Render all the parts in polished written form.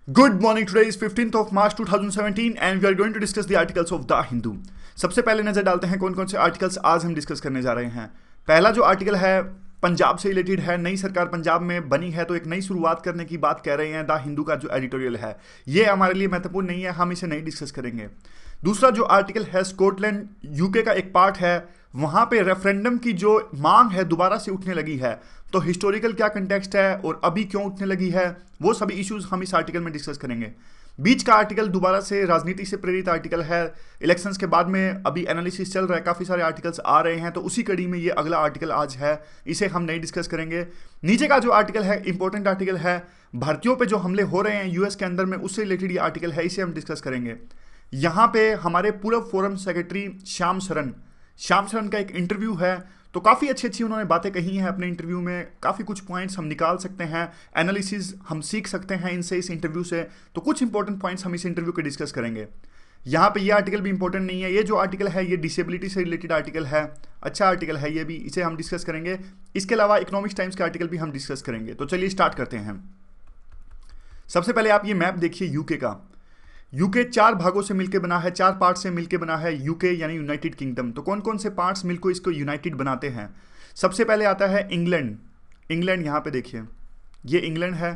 Good morning. Today is 15th of March 2017 and we are going to discuss the articles of The Hindu. सबसे पहले नजर डालते हैं कौन कौन से आर्टिकल्स आज हम डिस्कस करने जा रहे हैं। पहला जो आर्टिकल है पंजाब से रिलेटेड है। नई सरकार पंजाब में बनी है तो एक नई शुरुआत करने की बात कह रहे हैं। द हिंदू का जो एडिटोरियल है ये हमारे लिए महत्वपूर्ण नहीं है, हम इसे नहीं डिस्कस करेंगे। दूसरा जो आर्टिकल है स्कॉटलैंड यूके का एक पार्ट है, वहां पे रेफरेंडम की जो मांग है दोबारा से उठने लगी है। तो हिस्टोरिकल क्या कंटेक्स्ट है और अभी क्यों उठने लगी है, वो सभी इश्यूज हम इस आर्टिकल में डिस्कस करेंगे। बीच का आर्टिकल दोबारा से राजनीति से प्रेरित आर्टिकल है। इलेक्शंस के बाद में अभी एनालिसिस चल रहा है, काफ़ी सारे आर्टिकल्स आ रहे हैं, तो उसी कड़ी में ये अगला आर्टिकल आज है, इसे हम नहीं डिस्कस करेंगे। नीचे का जो आर्टिकल है इंपॉर्टेंट आर्टिकल है, भारतीयों पे जो हमले हो रहे हैं यूएस के अंदर में, उससे रिलेटेड ये आर्टिकल है, इसे हम डिस्कस करेंगे। यहाँ पे हमारे पूर्व फोरम सेक्रेटरी श्याम शरण का एक इंटरव्यू है, तो काफ़ी अच्छी अच्छी उन्होंने बातें कही हैं अपने इंटरव्यू में। काफ़ी कुछ पॉइंट्स हम निकाल सकते हैं, एनालिसिस हम सीख सकते हैं इनसे, इस इंटरव्यू से। तो कुछ इंपॉर्टेंट पॉइंट्स हम इस इंटरव्यू के डिस्कस करेंगे। यहाँ पे ये आर्टिकल भी इंपॉर्टेंट नहीं है। ये जो आर्टिकल है ये डिसेबिलिटी से रिलेटेड आर्टिकल है, अच्छा आर्टिकल है ये भी, इसे हम डिस्कस करेंगे। इसके अलावा इकोनॉमिक्स टाइम्स के आर्टिकल भी हम डिस्कस करेंगे। तो चलिए स्टार्ट करते हैं। सबसे पहले आप ये मैप देखिए यूके का। यूके 4 भागों से मिलकर बना है, 4 पार्ट से मिलकर बना है यूके यानी यूनाइटेड किंगडम। तो कौन कौन से पार्ट्स मिलकर इसको यूनाइटेड बनाते हैं? सबसे पहले आता है इंग्लैंड यहाँ पे देखिए, ये इंग्लैंड है।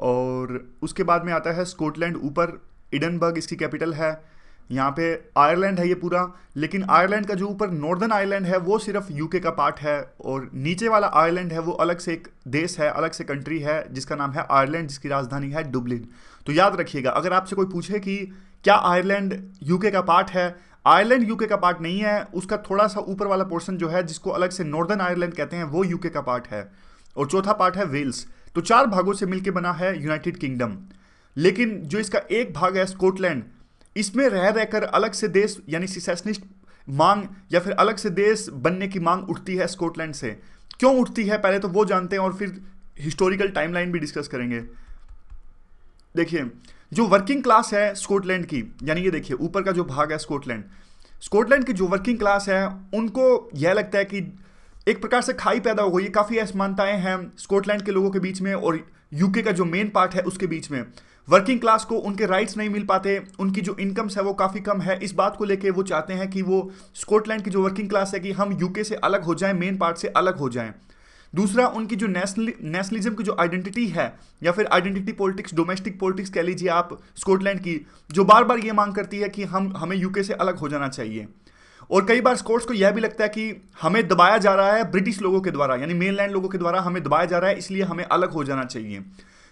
और उसके बाद में आता है स्कॉटलैंड, ऊपर एडिनबर्ग इसकी कैपिटल है। यहाँ पे आयरलैंड है ये पूरा, लेकिन आयरलैंड का जो ऊपर नॉर्दर्न आयरलैंड है वो सिर्फ यूके का पार्ट है, और नीचे वाला आयरलैंड है वो अलग से एक देश है, अलग से कंट्री है जिसका नाम है आयरलैंड, जिसकी राजधानी है डुबलिन। तो याद रखिएगा, अगर आपसे कोई पूछे कि क्या आयरलैंड यूके का पार्ट है, आयरलैंड यूके का पार्ट नहीं है। उसका थोड़ा सा ऊपर वाला पोर्शन जो है, जिसको अलग से नॉर्दर्न आयरलैंड कहते हैं, वो यूके का पार्ट है। और चौथा पार्ट है वेल्स। तो 4 भागों से मिलकर बना है यूनाइटेड किंगडम। लेकिन जो इसका एक भाग है स्कॉटलैंड, इसमें रह रहकर अलग से देश यानी सिसेशनिस्ट मांग या फिर अलग से देश बनने की मांग उठती है स्कॉटलैंड से। क्यों उठती है पहले तो वो जानते हैं और फिर हिस्टोरिकल टाइमलाइन भी डिस्कस करेंगे। देखिए जो वर्किंग क्लास है स्कॉटलैंड की, यानी ये देखिए ऊपर का जो भाग है स्कॉटलैंड की जो वर्किंग क्लास है, उनको यह लगता है कि एक प्रकार से खाई पैदा हो गई है। काफ़ी असमानताएं हैं स्कॉटलैंड के लोगों के बीच में और यूके का जो मेन पार्ट है उसके बीच में। वर्किंग क्लास को उनके राइट्स नहीं मिल पाते, उनकी जो इनकम्स है वो काफ़ी कम है। इस बात को लेके वो चाहते हैं कि वो स्कॉटलैंड की जो वर्किंग क्लास है कि हम यूके से अलग हो जाएं, मेन पार्ट से अलग हो जाएं। दूसरा, उनकी जो नेशनलिज्म की जो आइडेंटिटी है या फिर आइडेंटिटी पॉलिटिक्स, डोमेस्टिक पॉलिटिक्स कह लीजिए आप, स्कॉटलैंड की जो बार बार ये मांग करती है कि हमें यूके से अलग हो जाना चाहिए। और कई बार स्कॉट्स को यह भी लगता है कि हमें दबाया जा रहा है ब्रिटिश लोगों के द्वारा, यानी मेनलैंड लोगों के द्वारा हमें दबाया जा रहा है, इसलिए हमें अलग हो जाना चाहिए।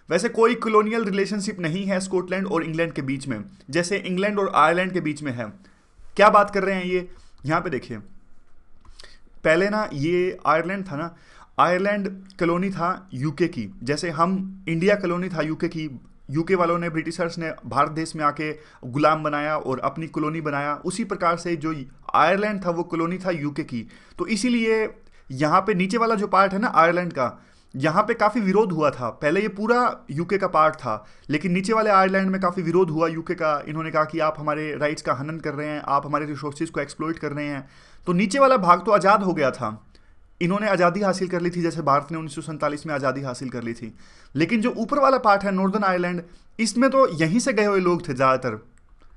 वैसे कोई कॉलोनियल रिलेशनशिप नहीं है स्कॉटलैंड और इंग्लैंड के बीच में, जैसे इंग्लैंड और आयरलैंड के बीच में है। क्या बात कर रहे हैं ये, यहाँ पे देखिए। पहले ना ये आयरलैंड था ना, आयरलैंड कॉलोनी था यूके की, जैसे हम इंडिया कॉलोनी था यूके की। यूके वालों ने, ब्रिटिशर्स ने भारत देश में आके गुलाम बनाया और अपनी कॉलोनी बनाया। उसी प्रकार से जो आयरलैंड था वो कॉलोनी था यूके की। तो इसीलिए यहाँ पे नीचे वाला जो पार्ट है ना आयरलैंड का, यहाँ पे काफ़ी विरोध हुआ था। पहले ये पूरा यूके का पार्ट था, लेकिन नीचे वाले आयरलैंड में काफ़ी विरोध हुआ यूके का। इन्होंने कहा कि आप हमारे राइट्स का हनन कर रहे हैं, आप हमारे रिसोर्सेज को एक्सप्लॉइट कर रहे हैं। तो नीचे वाला भाग तो आज़ाद हो गया था, इन्होंने आज़ादी हासिल कर ली थी, जैसे भारत ने 1947 में आज़ादी हासिल कर ली थी। लेकिन जो ऊपर वाला पार्ट है नॉर्दर्न आयरलैंड, इसमें तो यहीं से गए हुए लोग थे ज़्यादातर,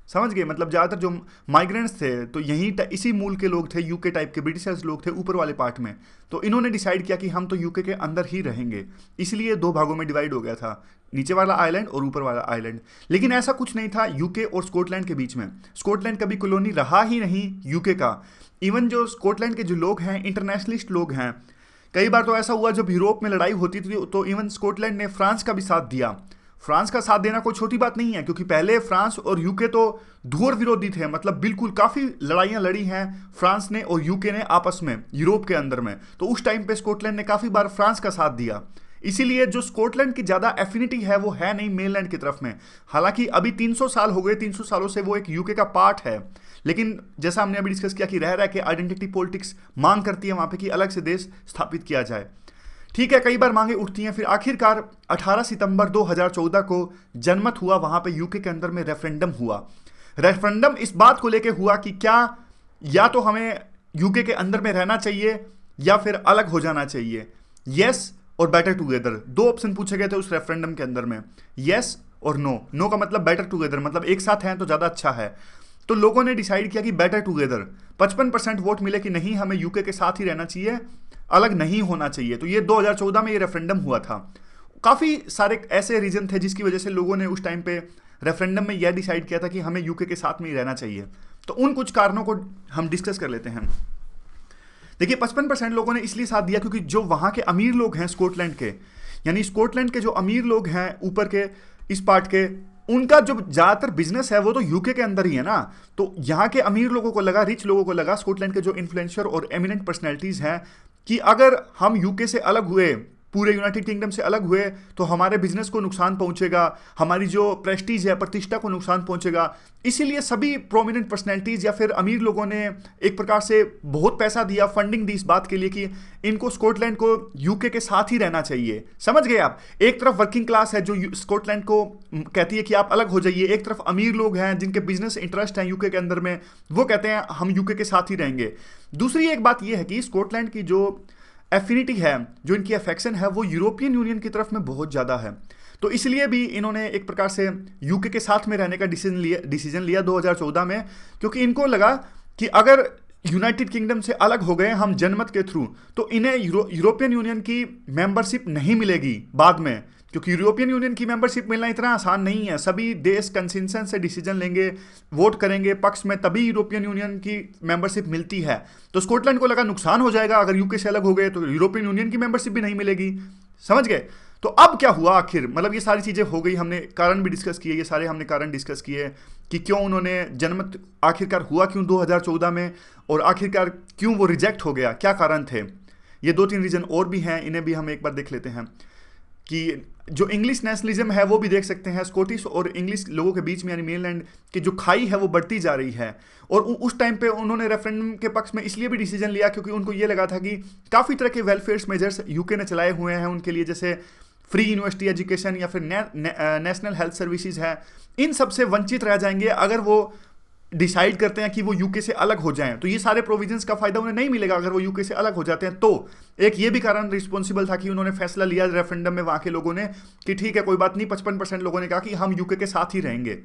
समझ गए, मतलब ज़्यादातर जो माइग्रेंट्स थे तो यहीं इसी मूल के लोग थे, यूके टाइप के ब्रिटिशर्स लोग थे ऊपर वाले पार्ट में। तो इन्होंने डिसाइड किया कि हम तो यूके के अंदर ही रहेंगे, इसलिए 2 भागों में डिवाइड हो गया था, नीचे वाला आइलैंड और ऊपर वाला आइलैंड। लेकिन ऐसा कुछ नहीं था यूके और स्कॉटलैंड के बीच में। स्कॉटलैंड कभी कॉलोनी रहा ही नहीं यूके का। इवन जो स्कॉटलैंड के जो लोग हैं इंटरनेशनलिस्ट लोग हैं। कई बार तो ऐसा हुआ जब यूरोप में लड़ाई होती थी तो इवन स्कॉटलैंड ने फ्रांस का भी साथ दिया। फ्रांस का साथ देना कोई छोटी बात नहीं है, क्योंकि पहले फ्रांस और यूके तो घोर विरोधी थे, मतलब बिल्कुल काफ़ी लड़ाइयाँ लड़ी हैं फ्रांस ने और यूके ने आपस में यूरोप के अंदर में। तो उस टाइम पे स्कॉटलैंड ने काफ़ी बार फ्रांस का साथ दिया। इसीलिए जो स्कॉटलैंड की ज़्यादा एफिनिटी है वो है नहीं मेनलैंड की तरफ में। हालांकि अभी 300 साल हो गए, 300 सालों से वो एक यूके का पार्ट है, लेकिन जैसा हमने अभी डिस्कस किया कि रह के आइडेंटिटी पॉलिटिक्स मांग करती है वहाँ पे कि अलग से देश स्थापित किया जाए। ठीक है, कई बार मांगे उठती हैं, फिर आखिरकार 18 सितंबर 2014 को जनमत हुआ, वहाँ पे यूके के अंदर में रेफरेंडम हुआ। रेफरेंडम इस बात को लेके हुआ कि क्या या तो हमें यूके के अंदर में रहना चाहिए या फिर अलग हो जाना चाहिए। यस और बेटर टुगेदर 2 ऑप्शन पूछे गए थे उस रेफरेंडम के अंदर में, यस और नो। नो का मतलब बेटर टुगेदर, मतलब एक साथ हैं तो ज़्यादा अच्छा है। तो लोगों ने डिसाइड किया कि बेटर टुगेदर। 55% वोट मिले कि नहीं, हमें यूके के साथ ही रहना चाहिए, अलग नहीं होना चाहिए। तो ये 2014 में ये रेफरेंडम हुआ था। काफ़ी सारे ऐसे रीजन थे जिसकी वजह से लोगों ने उस टाइम पे रेफरेंडम में यह डिसाइड किया था कि हमें यूके के साथ में ही रहना चाहिए। तो उन कुछ कारणों को हम डिस्कस कर लेते हैं। देखिए 55% लोगों ने इसलिए साथ दिया क्योंकि जो वहाँ के अमीर लोग हैं स्कॉटलैंड के, यानी स्कॉटलैंड के जो अमीर लोग हैं ऊपर के इस पार्ट के, उनका जो ज़्यादातर बिजनेस है वो तो यूके के अंदर ही है ना। तो यहाँ के अमीर लोगों को लगा, रिच लोगों को लगा, स्कॉटलैंड के जो इन्फ्लुएंसर और एमिनेंट पर्सनैलिटीज़ हैं, कि अगर हम यूके से अलग हुए, पूरे यूनाइटेड किंगडम से अलग हुए, तो हमारे बिजनेस को नुकसान पहुंचेगा, हमारी जो प्रेस्टीज है, प्रतिष्ठा को नुकसान पहुंचेगा। इसीलिए सभी प्रोमिनेंट पर्सनैलिटीज़ या फिर अमीर लोगों ने एक प्रकार से बहुत पैसा दिया, फंडिंग दी इस बात के लिए कि इनको स्कॉटलैंड को यूके के साथ ही रहना चाहिए। समझ गए आप? एक तरफ वर्किंग क्लास है जो स्कॉटलैंड को कहती है कि आप अलग हो जाइए, एक तरफ अमीर लोग हैं जिनके बिजनेस इंटरेस्ट हैं यूके के अंदर में, वो कहते हैं हम यूके के साथ ही रहेंगे। दूसरी एक बात यह है कि स्कॉटलैंड की जो एफिनिटी है, जो इनकी अफेक्शन है, वो यूरोपियन यूनियन की तरफ में बहुत ज़्यादा है। तो इसलिए भी इन्होंने एक प्रकार से यूके के साथ में रहने का डिसीजन लिया 2014 में, क्योंकि इनको लगा कि अगर यूनाइटेड किंगडम से अलग हो गए हम जनमत के थ्रू, तो इन्हें यूरोपियन यूनियन की मेंबरशिप नहीं मिलेगी बाद में, क्योंकि यूरोपियन यूनियन की मेंबरशिप मिलना इतना आसान नहीं है। सभी देश कंसेंसस से डिसीजन लेंगे, वोट करेंगे पक्ष में, तभी यूरोपियन यूनियन की मेंबरशिप मिलती है। तो स्कॉटलैंड को लगा नुकसान हो जाएगा, अगर यूके से अलग हो गए तो यूरोपियन यूनियन की मेंबरशिप भी नहीं मिलेगी। समझ गए? तो अब क्या हुआ आखिर, मतलब ये सारी चीज़ें हो गई, हमने कारण भी डिस्कस किए, ये सारे हमने कारण डिस्कस किए कि क्यों उन्होंने जनमत आखिरकार हुआ क्यों 2014 में, और आखिरकार क्यों वो रिजेक्ट हो गया, क्या कारण थे। ये 2-3 रीजन और भी हैं, इन्हें भी हम एक बार देख लेते हैं। कि जो इंग्लिश नेशनलिज्म है वो भी देख सकते हैं, स्कॉटिश और इंग्लिश लोगों के बीच में यानी मेनलैंड की जो खाई है वो बढ़ती जा रही है। और उस टाइम पे उन्होंने रेफरेंडम के पक्ष में इसलिए भी डिसीजन लिया क्योंकि उनको ये लगा था कि काफ़ी तरह के वेलफेयर मेजर्स यूके ने चलाए हुए हैं उनके लिए, जैसे फ्री यूनिवर्सिटी एजुकेशन या फिर नेशनल हेल्थ सर्विसेज है, इन सब से वंचित रह जाएंगे अगर वो डिसाइड करते हैं कि वो यूके से अलग हो जाएं। तो ये सारे प्रोविजंस का फायदा उन्हें नहीं मिलेगा अगर वो यूके से अलग हो जाते हैं। तो एक ये भी कारण रिस्पॉन्सिबल था कि उन्होंने फैसला लिया रेफरेंडम में वहां के लोगों ने कि ठीक है कोई बात नहीं, 55% लोगों ने कहा कि हम यूके के साथ ही रहेंगे।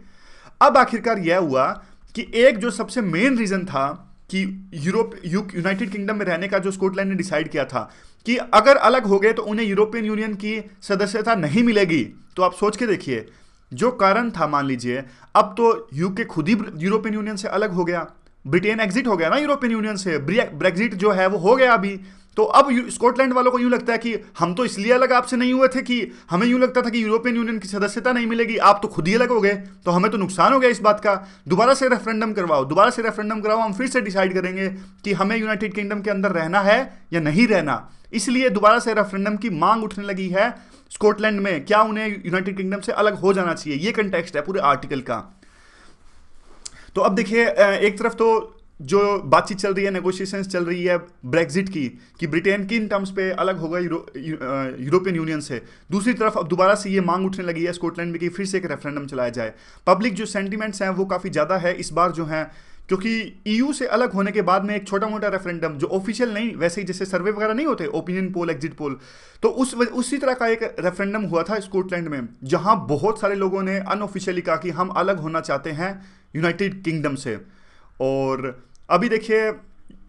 अब आखिरकार यह हुआ कि एक जो सबसे मेन रीजन था कि यूनाइटेड किंगडम में रहने का, जो स्कॉटलैंड ने डिसाइड किया था कि अगर अलग हो गए तो उन्हें यूरोपियन यूनियन की सदस्यता नहीं मिलेगी। तो आप सोच के देखिए, जो कारण था, मान लीजिए अब तो यूके खुद ही यूरोपियन यूनियन से अलग हो गया, ब्रिटेन एग्जिट हो गया ना यूरोपियन यूनियन से, ब्रेक्जिट जो है वो हो गया अभी। तो अब स्कॉटलैंड वालों को यूं लगता है कि हम तो इसलिए अलग आपसे नहीं हुए थे कि हमें यूं लगता था कि यूरोपियन यूनियन की सदस्यता नहीं मिलेगी, आप तो खुद ही अलग हो गए, तो हमें तो नुकसान हो गया इस बात का। दोबारा से रेफरेंडम करवाओ, हम फिर से डिसाइड करेंगे कि हमें यूनाइटेड किंगडम के अंदर रहना है या नहीं रहना। इसलिए दोबारा से रेफरेंडम की मांग उठने लगी है स्कॉटलैंड में, क्या उन्हें यूनाइटेड किंगडम से अलग हो जाना चाहिए। ये कंटेक्स्ट है पूरे आर्टिकल का। तो अब देखिए, एक तरफ तो जो बातचीत चल रही है, नेगोशिएशंस चल रही है ब्रेक्जिट की, कि ब्रिटेन किन टर्म्स पे अलग होगा यूरोपियन यूनियन से। दूसरी तरफ अब दोबारा से ये मांग उठने लगी है स्कॉटलैंड में कि फिर से एक रेफरेंडम चलाया जाए। पब्लिक जो सेंटिमेंट्स हैं वो काफ़ी ज़्यादा है इस बार जो हैं, क्योंकि ईयू से अलग होने के बाद में एक छोटा मोटा रेफरेंडम जो ऑफिशियल नहीं, वैसे ही जैसे सर्वे वगैरह नहीं होते, ओपिनियन पोल, एग्जिट पोल, तो उसी तरह का एक रेफरेंडम हुआ था स्कॉटलैंड में, जहां बहुत सारे लोगों ने अनऑफिशियली कहा कि हम अलग होना चाहते हैं यूनाइटेड किंगडम से। और अभी देखिए,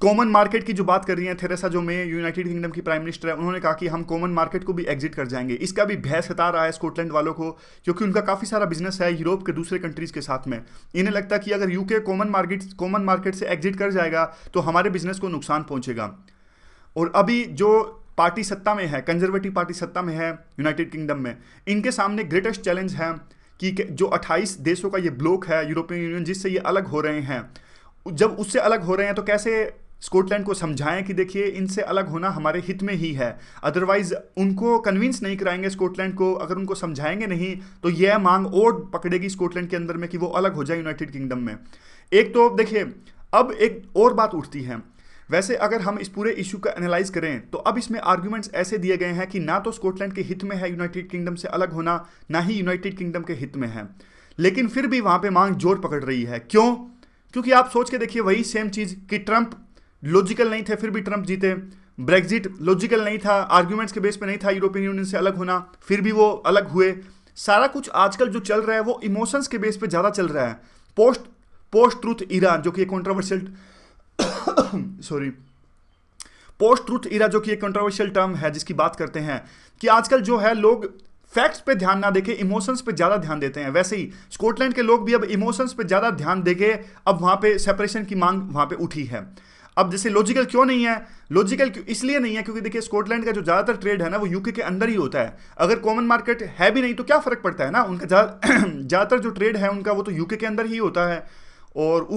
कॉमन मार्केट की जो बात कर रही हैं थेरेसा जो मे, यूनाइटेड किंगडम की प्राइम मिनिस्टर है, उन्होंने कहा कि हम कॉमन मार्केट को भी एग्जिट कर जाएंगे। इसका भी भय सता रहा है स्कॉटलैंड वालों को, क्योंकि उनका काफ़ी सारा बिजनेस है यूरोप के दूसरे कंट्रीज़ के साथ में। इन्हें लगता है कि अगर यूके कॉमन मार्केट से एग्जिट कर जाएगा तो हमारे बिजनेस को नुकसान पहुंचेगा। और अभी जो पार्टी सत्ता में है, कंजर्वेटिव पार्टी सत्ता में है यूनाइटेड किंगडम में, इनके सामने ग्रेटेस्ट चैलेंज है कि जो 28 देशों का ये ब्लॉक है यूरोपियन यूनियन, जिससे ये अलग हो रहे हैं, जब उससे अलग हो रहे हैं तो कैसे स्कॉटलैंड को समझाएं कि देखिए इनसे अलग होना हमारे हित में ही है। अदरवाइज उनको कन्विंस नहीं कराएंगे स्कॉटलैंड को, अगर उनको समझाएंगे नहीं तो यह मांग और पकड़ेगी स्कॉटलैंड के अंदर में कि वो अलग हो जाए यूनाइटेड किंगडम में। एक तो देखिए, अब एक और बात उठती है, वैसे अगर हम इस पूरे इशू का एनालाइज करें तो अब इसमें आर्ग्यूमेंट्स ऐसे दिए गए हैं कि ना तो स्कॉटलैंड के हित में है यूनाइटेड किंगडम से अलग होना, ना ही यूनाइटेड किंगडम के हित में है। लेकिन फिर भी वहां पे मांग जोर पकड़ रही है। क्यों? क्योंकि आप सोच के देखिए, वही सेम चीज कि ट्रंप लॉजिकल नहीं थे फिर भी ट्रंप जीते, ब्रेक्जिट लॉजिकल नहीं था, आर्ग्यूमेंट्स के बेस पे नहीं था यूरोपियन यूनियन से अलग होना, फिर भी वो अलग हुए। सारा कुछ आजकल जो चल रहा है वो इमोशंस के बेस पे ज़्यादा चल रहा है। पोस्ट पोस्ट ट्रूथ इरा जो कि एक कंट्रोवर्शियल सॉरी पोस्ट ट्रूथ इरा जो कि एक कंट्रोवर्शियल टर्म है जिसकी बात करते हैं कि आजकल जो है लोग फैक्ट्स पे ध्यान ना देके इमोशंस पे ज़्यादा ध्यान देते हैं। वैसे ही स्कॉटलैंड के लोग भी अब इमोशंस पे ज़्यादा ध्यान देके अब वहाँ पे सेपरेशन की मांग वहाँ पे उठी है। अब जैसे लॉजिकल क्यों नहीं है, लॉजिकल इसलिए नहीं है क्योंकि देखिए स्कॉटलैंड का जो ज़्यादातर ट्रेड है ना वो यूके के अंदर ही होता है। अगर कॉमन मार्केट है भी नहीं तो क्या फ़र्क पड़ता है ना, उनका ज़्यादातर जो ट्रेड है उनका वो तो यूके के अंदर ही होता है। और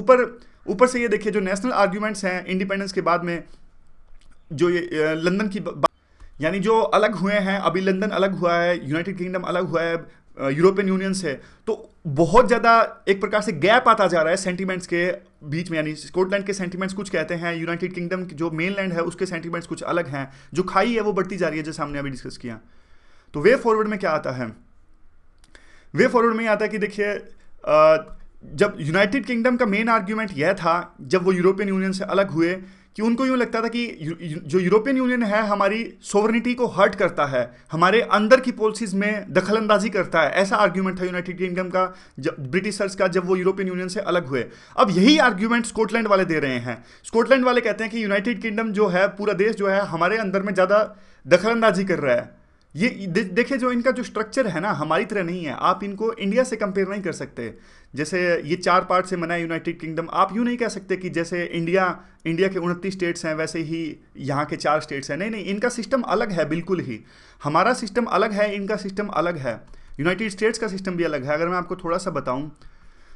ऊपर से ये देखिए जो नेशनल आर्ग्यूमेंट्स हैं इंडिपेंडेंस के बाद में, जो ये लंदन की यानी जो अलग हुए हैं, अभी लंदन अलग हुआ है, यूनाइटेड किंगडम अलग हुआ है यूरोपियन यूनियन से, तो बहुत ज़्यादा एक प्रकार से गैप आता जा रहा है सेंटीमेंट्स के बीच में। यानी स्कॉटलैंड के सेंटीमेंट्स कुछ कहते हैं, यूनाइटेड किंगडम जो मेनलैंड है उसके सेंटीमेंट्स कुछ अलग हैं, जो खाई है वो बढ़ती जा रही है जैसे हमने अभी डिस्कस किया। तो वे फॉरवर्ड में क्या आता है, वे फॉरवर्ड में आता है कि देखिए जब यूनाइटेड किंगडम का मेन आर्ग्यूमेंट यह था जब वो यूरोपियन यूनियन से अलग हुए कि उनको यूँ लगता था कि जो यूरोपियन यूनियन है हमारी सोवरेनिटी को हर्ट करता है, हमारे अंदर की पॉलिसीज में दखलंदाजी करता है। ऐसा आर्ग्यूमेंट था यूनाइटेड किंगडम का ब्रिटिशर्स का जब वो यूरोपियन यूनियन से अलग हुए। अब यही आर्ग्यूमेंट स्कॉटलैंड वाले दे रहे हैं। स्कॉटलैंड वाले कहते हैं कि यूनाइटेड किंगडम जो है, पूरा देश जो है हमारे अंदर में ज़्यादा दखलंदाजी कर रहा है। ये देखिए जो इनका जो स्ट्रक्चर है ना हमारी तरह नहीं है, आप इनको इंडिया से कंपेयर नहीं कर सकते। जैसे ये 4 पार्ट से बना है यूनाइटेड किंगडम, आप यूँ नहीं कह सकते कि जैसे इंडिया के 29 स्टेट्स हैं वैसे ही यहाँ के 4 स्टेट्स हैं। नहीं, इनका सिस्टम अलग है बिल्कुल ही। हमारा सिस्टम अलग है, इनका सिस्टम अलग है, यूनाइटेड स्टेट्स का सिस्टम भी अलग है। अगर मैं आपको थोड़ा सा बताऊँ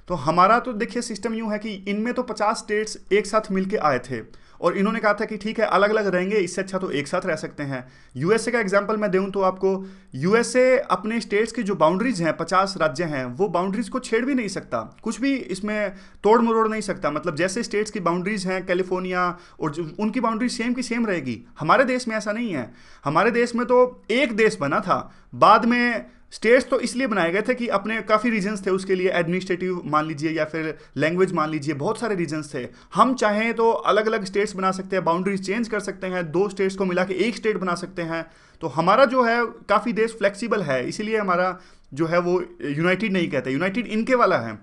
तो हमारा तो देखिए सिस्टम यूँ है कि इनमें तो 50 स्टेट्स एक साथ मिलके आए थे और इन्होंने कहा था कि ठीक है अलग अलग रहेंगे, इससे अच्छा तो एक साथ रह सकते हैं। यूएसए का एग्जांपल मैं दूं तो आपको, यूएसए अपने स्टेट्स की जो बाउंड्रीज हैं, 50 राज्य हैं, वो बाउंड्रीज को छेड़ भी नहीं सकता, कुछ भी इसमें तोड़ मरोड़ नहीं सकता। मतलब जैसे स्टेट्स की बाउंड्रीज हैं कैलिफोर्निया, और उनकी बाउंड्रीज सेम की सेम रहेगी। हमारे देश में ऐसा नहीं है। हमारे देश में तो एक देश बना था, बाद में स्टेट्स तो इसलिए बनाए गए थे कि अपने काफ़ी रीजंस थे उसके लिए, एडमिनिस्ट्रेटिव मान लीजिए या फिर लैंग्वेज मान लीजिए, बहुत सारे रीजंस थे। हम चाहें तो अलग अलग स्टेट्स बना सकते हैं, बाउंड्रीज चेंज कर सकते हैं, 2 स्टेट्स को मिला के एक स्टेट बना सकते हैं। तो हमारा जो है काफ़ी देश फ्लेक्सिबल है, इसीलिए हमारा जो है वो यूनाइटेड नहीं कहते, यूनाइटेड इनके वाला है।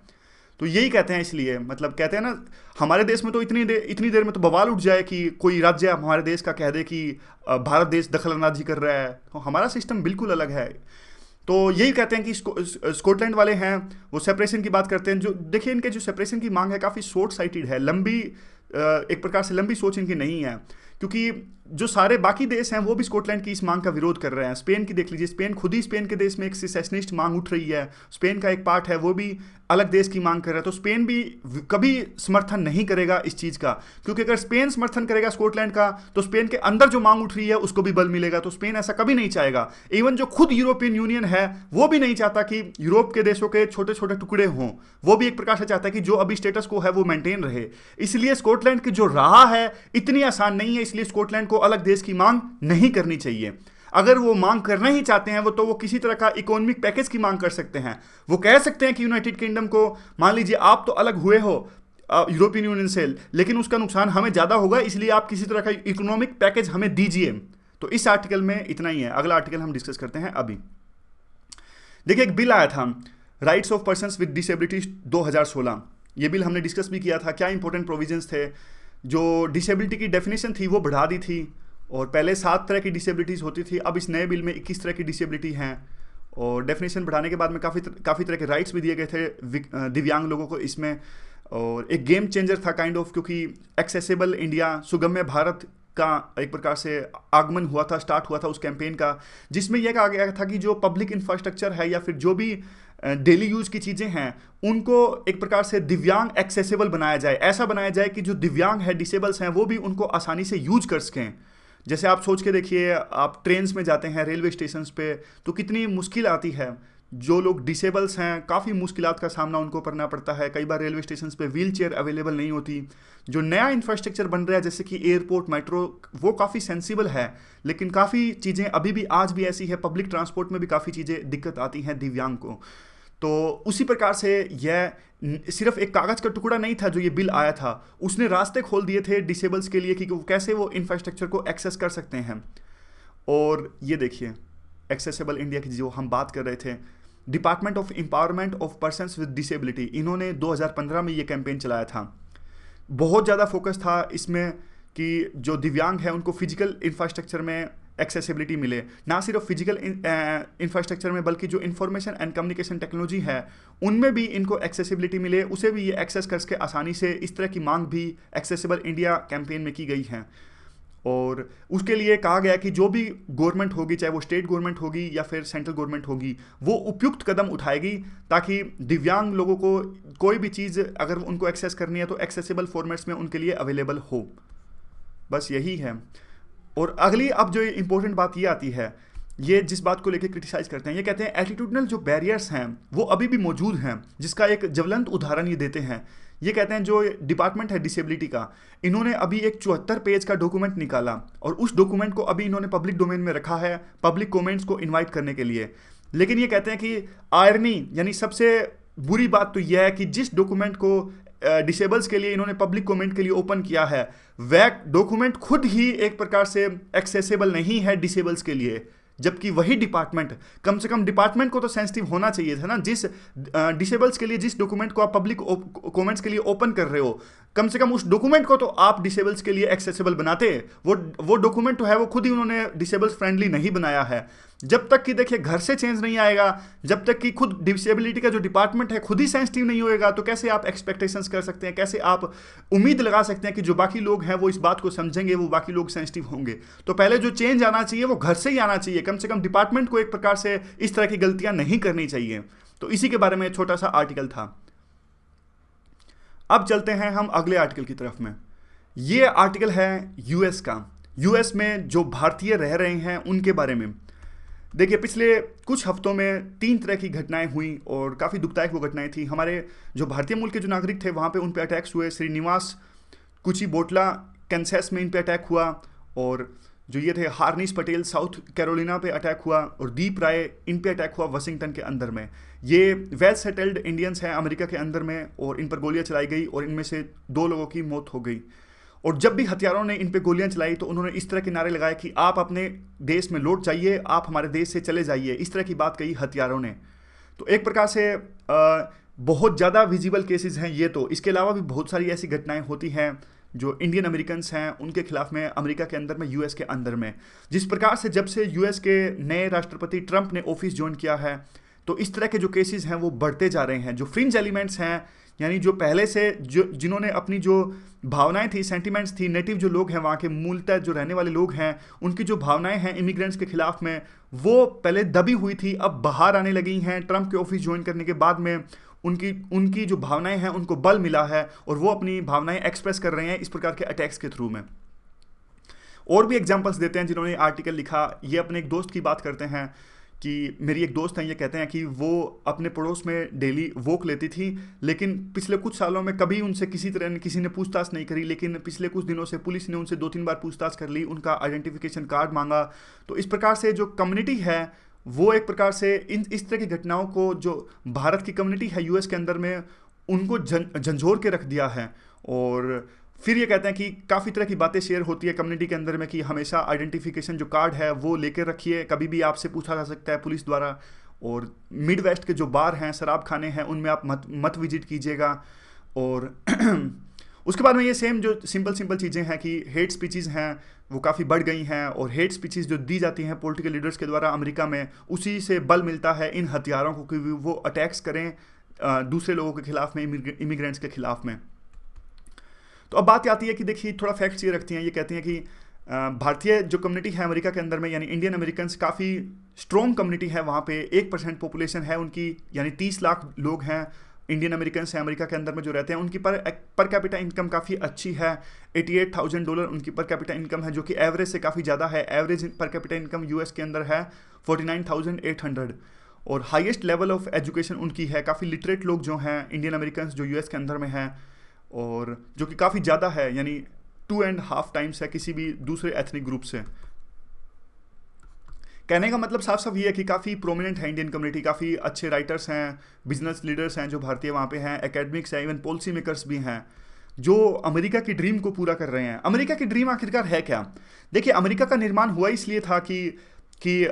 तो यही कहते हैं, इसलिए मतलब कहते हैं ना हमारे देश में तो इतनी देर में तो बवाल उठ जाए कि कोई राज्य हमारे देश का कह दे कि भारत देश दखलंदाजी कर रहा है। तो हमारा सिस्टम बिल्कुल अलग है। तो यही कहते हैं कि स्कॉटलैंड वाले हैं वो सेपरेशन की बात करते हैं। जो देखिए इनके जो सेपरेशन की मांग है काफ़ी शॉर्ट साइटेड है, लंबी एक प्रकार से लंबी सोच इनकी नहीं है, क्योंकि जो सारे बाकी देश हैं वो भी स्कॉटलैंड की इस मांग का विरोध कर रहे हैं। स्पेन की देख लीजिए, स्पेन के देश में एक सेसेशनिस्ट मांग उठ रही है, स्पेन का एक पार्ट है वो भी अलग देश की मांग कर रहा है। तो स्पेन भी कभी समर्थन नहीं करेगा इस चीज़ का, क्योंकि अगर स्पेन समर्थन करेगा स्कॉटलैंड का तो स्पेन के अंदर जो मांग उठ रही है उसको भी बल मिलेगा। तो स्पेन ऐसा कभी नहीं चाहेगा। इवन जो खुद यूरोपियन यूनियन है वो भी नहीं चाहता कि यूरोप के देशों के छोटे छोटे टुकड़े हों, वो भी एक प्रकार से चाहता है कि जो अभी स्टेटस को है वो मेंटेन रहे। इसलिए स्कॉटलैंड की जो राह है इतनी आसान नहीं है, इसलिए स्कॉटलैंड को अलग देश की मांग नहीं करनी चाहिए। अगर वो मांग करना ही चाहते हैं तो वो किसी तरह का इकोनॉमिक पैकेज की मांग कर सकते हैं। वो कह सकते हैं कि यूनाइटेड किंगडम को, मान लीजिए आप तो अलग हुए हो यूरोपियन यूनियन से, लेकिन उसका नुकसान हमें ज़्यादा होगा, इसलिए आप किसी तरह का इकोनॉमिक पैकेज हमें दीजिए। तो इस आर्टिकल में इतना ही है। अगला आर्टिकल हम डिस्कस करते हैं अभी। देखिए एक बिल आया था rights of persons with disabilities 2016। ये बिल हमने डिस्कस भी किया था। क्या इंपॉर्टेंट प्रोविजंस थे, जो डिसेबिलिटी की डेफिनेशन थी वो बढ़ा दी थी, और पहले 7 तरह की डिसेबिलिटीज़ होती थी, अब इस नए बिल में 21 तरह की डिसेबिलिटी हैं। और डेफिनेशन बढ़ाने के बाद में काफ़ी तरह के राइट्स भी दिए गए थे दिव्यांग लोगों को इसमें। और एक गेम चेंजर था काइंड ऑफ, क्योंकि एक्सेसिबल इंडिया, सुगम्य भारत का एक प्रकार से आगमन हुआ था, स्टार्ट हुआ था उस कैंपेन का, जिसमें यह कहा गया था कि जो पब्लिक इंफ्रास्ट्रक्चर है या फिर जो भी डेली यूज़ की चीज़ें हैं उनको एक प्रकार से दिव्यांग एक्सेसिबल बनाया जाए। ऐसा बनाया जाए कि जो दिव्यांग है, डिसेबल्स हैं, वो भी उनको आसानी से यूज कर सकें। जैसे आप सोच के देखिए, आप ट्रेन्स में जाते हैं, रेलवे स्टेशन पे, तो कितनी मुश्किल आती है। जो लोग डिसेबल्स हैं काफ़ी मुश्किलात का सामना उनको करना पड़ता है। कई बार रेलवे स्टेशन पे व्हील चेयर अवेलेबल नहीं होती। जो नया इंफ्रास्ट्रक्चर बन रहा है जैसे कि एयरपोर्ट, मेट्रो, वो काफ़ी सेंसिबल है, लेकिन काफ़ी चीज़ें अभी भी आज भी ऐसी है। पब्लिक ट्रांसपोर्ट में भी काफ़ी चीज़ें दिक्कत आती हैं दिव्यांग को। तो उसी प्रकार से यह सिर्फ एक कागज़ का टुकड़ा नहीं था जो ये बिल आया था, उसने रास्ते खोल दिए थे डिसेबल्स के लिए कि कैसे वो इंफ्रास्ट्रक्चर को एक्सेस कर सकते हैं। और ये देखिए एक्सेसिबल इंडिया की जो हम बात कर रहे थे, department of empowerment of persons with disability, इन्होंने 2015 में ये कैंपेन चलाया था। बहुत ज़्यादा फोकस था इसमें कि जो दिव्यांग है उनको फिजिकल इंफ्रास्ट्रक्चर में एक्सेसिबिलिटी मिले, ना सिर्फ फिजिकल इंफ्रास्ट्रक्चर में बल्कि जो इंफॉर्मेशन एंड कम्युनिकेशन टेक्नोलॉजी है उनमें भी इनको एक्सेसिबिलिटी मिले, उसे भी ये एक्सेस करके आसानी से, इस तरह की मांग भी एक्सेसिबल इंडिया कैंपेन में की गई है। और उसके लिए कहा गया कि जो भी गवर्नमेंट होगी, चाहे वो स्टेट गवर्नमेंट होगी या फिर सेंट्रल गवर्नमेंट होगी, वो उपयुक्त कदम उठाएगी ताकि दिव्यांग लोगों को कोई भी चीज़ अगर उनको एक्सेस करनी है तो एक्सेसिबल फॉर्मेट्स में उनके लिए अवेलेबल हो। बस यही है। और अगली अब जो इंपॉर्टेंट बात ये आती है, ये जिस बात को लेकर क्रिटिसाइज करते हैं, ये कहते हैं एटीट्यूडनल जो बैरियर्स हैं वो अभी भी मौजूद हैं, जिसका एक ज्वलंत उदाहरण ये देते हैं। ये कहते हैं जो डिपार्टमेंट है डिसेबिलिटी का, इन्होंने अभी एक 74 पेज का डॉक्यूमेंट निकाला और उस डॉक्यूमेंट को अभी इन्होंने पब्लिक डोमेन में रखा है पब्लिक कमेंट्स को इनवाइट करने के लिए। लेकिन ये कहते हैं कि आयरनी, यानी सबसे बुरी बात तो यह है कि जिस डॉक्यूमेंट को डिसेबल्स के लिए इन्होंने पब्लिक कमेंट के लिए ओपन किया है, वह डॉक्यूमेंट खुद ही एक प्रकार से एक्सेसिबल नहीं है डिसेबल्स के लिए, जबकि वही डिपार्टमेंट, कम से कम डिपार्टमेंट को तो सेंसिटिव होना चाहिए था ना। जिस डिसेबल्स के लिए जिस डॉक्यूमेंट को आप पब्लिक कमेंट्स के लिए ओपन कर रहे हो, कम से कम उस डॉक्यूमेंट को तो आप डिसेबल्स के लिए एक्सेसिबल बनाते। वो डॉक्यूमेंट तो है वो खुद ही उन्होंने डिसेबल्स फ्रेंडली नहीं बनाया है। जब तक कि देखिए घर से चेंज नहीं आएगा, जब तक कि खुद डिसेबिलिटी का जो डिपार्टमेंट है खुद ही सेंसिटिव नहीं होएगा, तो कैसे आप एक्सपेक्टेशंस कर सकते हैं, कैसे आप उम्मीद लगा सकते हैं कि जो बाकी लोग हैं वो इस बात को समझेंगे, वो बाकी लोग सेंसिटिव होंगे। तो पहले जो चेंज आना चाहिए वो घर से ही आना चाहिए, कम से कम डिपार्टमेंट को एक प्रकार से इस तरह की गलतियां नहीं करनी चाहिए। तो इसी के बारे में छोटा सा आर्टिकल था। अब चलते हैं हम अगले आर्टिकल की तरफ में। ये आर्टिकल है यूएस का। यूएस में जो भारतीय रह रहे हैं उनके बारे में। देखिए पिछले कुछ हफ्तों में 3 तरह की घटनाएं हुई और काफ़ी दुखदायक वो घटनाएं थी। हमारे जो भारतीय मूल के जो नागरिक थे वहाँ पे उन पे अटैक्स हुए। श्रीनिवास कुचिबोटला कैंसस में इन पे अटैक हुआ, और जो ये थे हार्निस पटेल साउथ कैरोलिना पे अटैक हुआ, और दीप राय इन पे अटैक हुआ वाशिंगटन के अंदर में। ये वेल सेटल्ड इंडियंस हैं अमेरिका के अंदर में, और इन पर गोलियां चलाई गई और इनमें से 2 लोगों की मौत हो गई। और जब भी हथियारों ने इन पे गोलियां चलाई तो उन्होंने इस तरह के नारे लगाए कि आप अपने देश में लौट जाइए, आप हमारे देश से चले जाइए, इस तरह की बात कही हथियारों ने। तो एक प्रकार से बहुत ज़्यादा विजिबल केसेस हैं ये। तो इसके अलावा भी बहुत सारी ऐसी घटनाएं होती हैं जो इंडियन अमेरिकन्स हैं उनके खिलाफ में अमेरिका के अंदर में, यूएस के अंदर में। जिस प्रकार से जब से यूएस के नए राष्ट्रपति ट्रंप ने ऑफिस ज्वाइन किया है, तो इस तरह के जो केसेस हैं वो बढ़ते जा रहे हैं। जो फ्रिंज एलिमेंट्स हैं, यानी जो पहले से जिन्होंने अपनी जो भावनाएं थी, सेंटिमेंट्स थी, नेटिव जो लोग हैं वहाँ के मूलतः जो रहने वाले लोग हैं, उनकी जो भावनाएं हैं इमिग्रेंट्स के खिलाफ में, वो पहले दबी हुई थी, अब बाहर आने लगी हैं। ट्रंप के ऑफिस ज्वाइन करने के बाद में उनकी जो भावनाएं हैं उनको बल मिला है और वो अपनी भावनाएं एक्सप्रेस कर रहे हैं इस प्रकार के अटैक्स के थ्रू में। और भी एग्जांपल्स देते हैं जिन्होंने आर्टिकल लिखा। ये अपने एक दोस्त की बात करते हैं कि मेरी एक दोस्त हैं, ये कहते हैं कि वो अपने पड़ोस में डेली वॉक लेती थी, लेकिन पिछले कुछ सालों में कभी उनसे किसी ने पूछताछ नहीं करी, लेकिन पिछले कुछ दिनों से पुलिस ने उनसे 2-3 बार पूछताछ कर ली, उनका आइडेंटिफिकेशन कार्ड मांगा। तो इस प्रकार से जो कम्युनिटी है वो एक प्रकार से इस तरह की घटनाओं को, जो भारत की कम्युनिटी है यूएस के अंदर में, उनको झंझोर के रख दिया है। और फिर ये कहते हैं कि काफ़ी तरह की बातें शेयर होती है कम्युनिटी के अंदर में कि हमेशा आइडेंटिफिकेशन जो कार्ड है वो लेकर रखिए, कभी भी आपसे पूछा जा सकता है पुलिस द्वारा। और मिड वेस्ट के जो बार हैं, शराब खाने हैं, उनमें आप मत विजिट कीजिएगा। और उसके बाद में ये सेम जो सिंपल चीज़ें हैं कि हेट स्पीचेज़ हैं वो काफ़ी बढ़ गई हैं, और हेट स्पीचेज़ जो दी जाती हैं पॉलिटिकल लीडर्स के द्वारा अमेरिका में, उसी से बल मिलता है इन हथियारों को कि वो अटैक्स करें दूसरे लोगों के खिलाफ में, इमिग्रेंट्स के खिलाफ में। तो अब बात आती है कि देखिए थोड़ा फैक्ट्स ये रखती हैं। ये कहती हैं कि भारतीय जो कम्युनिटी है अमेरिका के अंदर में, यानी इंडियन अमेरिकन्स, काफ़ी स्ट्रॉन्ग कम्युनिटी है वहाँ पे। 1% पॉपुलेशन है उनकी, यानी 30 लाख लोग हैं इंडियन अमेरिकन्स हैं अमेरिका के अंदर में जो रहते हैं। उनकी पर कैपिटा इनकम काफ़ी अच्छी है, $88,000 उनकी पर कैपिटा इनकम है, जो कि एवरेज से काफ़ी ज़्यादा है। Average per capita income US के अंदर है 49,800। और हाईएस्ट लेवल ऑफ एजुकेशन उनकी है। काफ़ी लिटरेट लोग जो हैं इंडियन अमेरिकन्स जो यूएस के अंदर में हैं, और जो कि काफ़ी ज़्यादा है, यानी 2.5 टाइम्स है किसी भी दूसरे एथनिक ग्रुप से। कहने का मतलब साफ साफ ये है कि काफ़ी प्रोमिनेंट है इंडियन कम्युनिटी, काफ़ी अच्छे राइटर्स हैं, बिजनेस लीडर्स हैं जो भारतीय वहाँ पे हैं, एकेडमिक्स हैं, इवन पॉलिसी मेकर्स भी हैं जो अमेरिका की ड्रीम को पूरा कर रहे हैं। अमेरिका की ड्रीम आखिरकार है क्या? देखिए, अमेरिका का निर्माण हुआ इसलिए था कि कि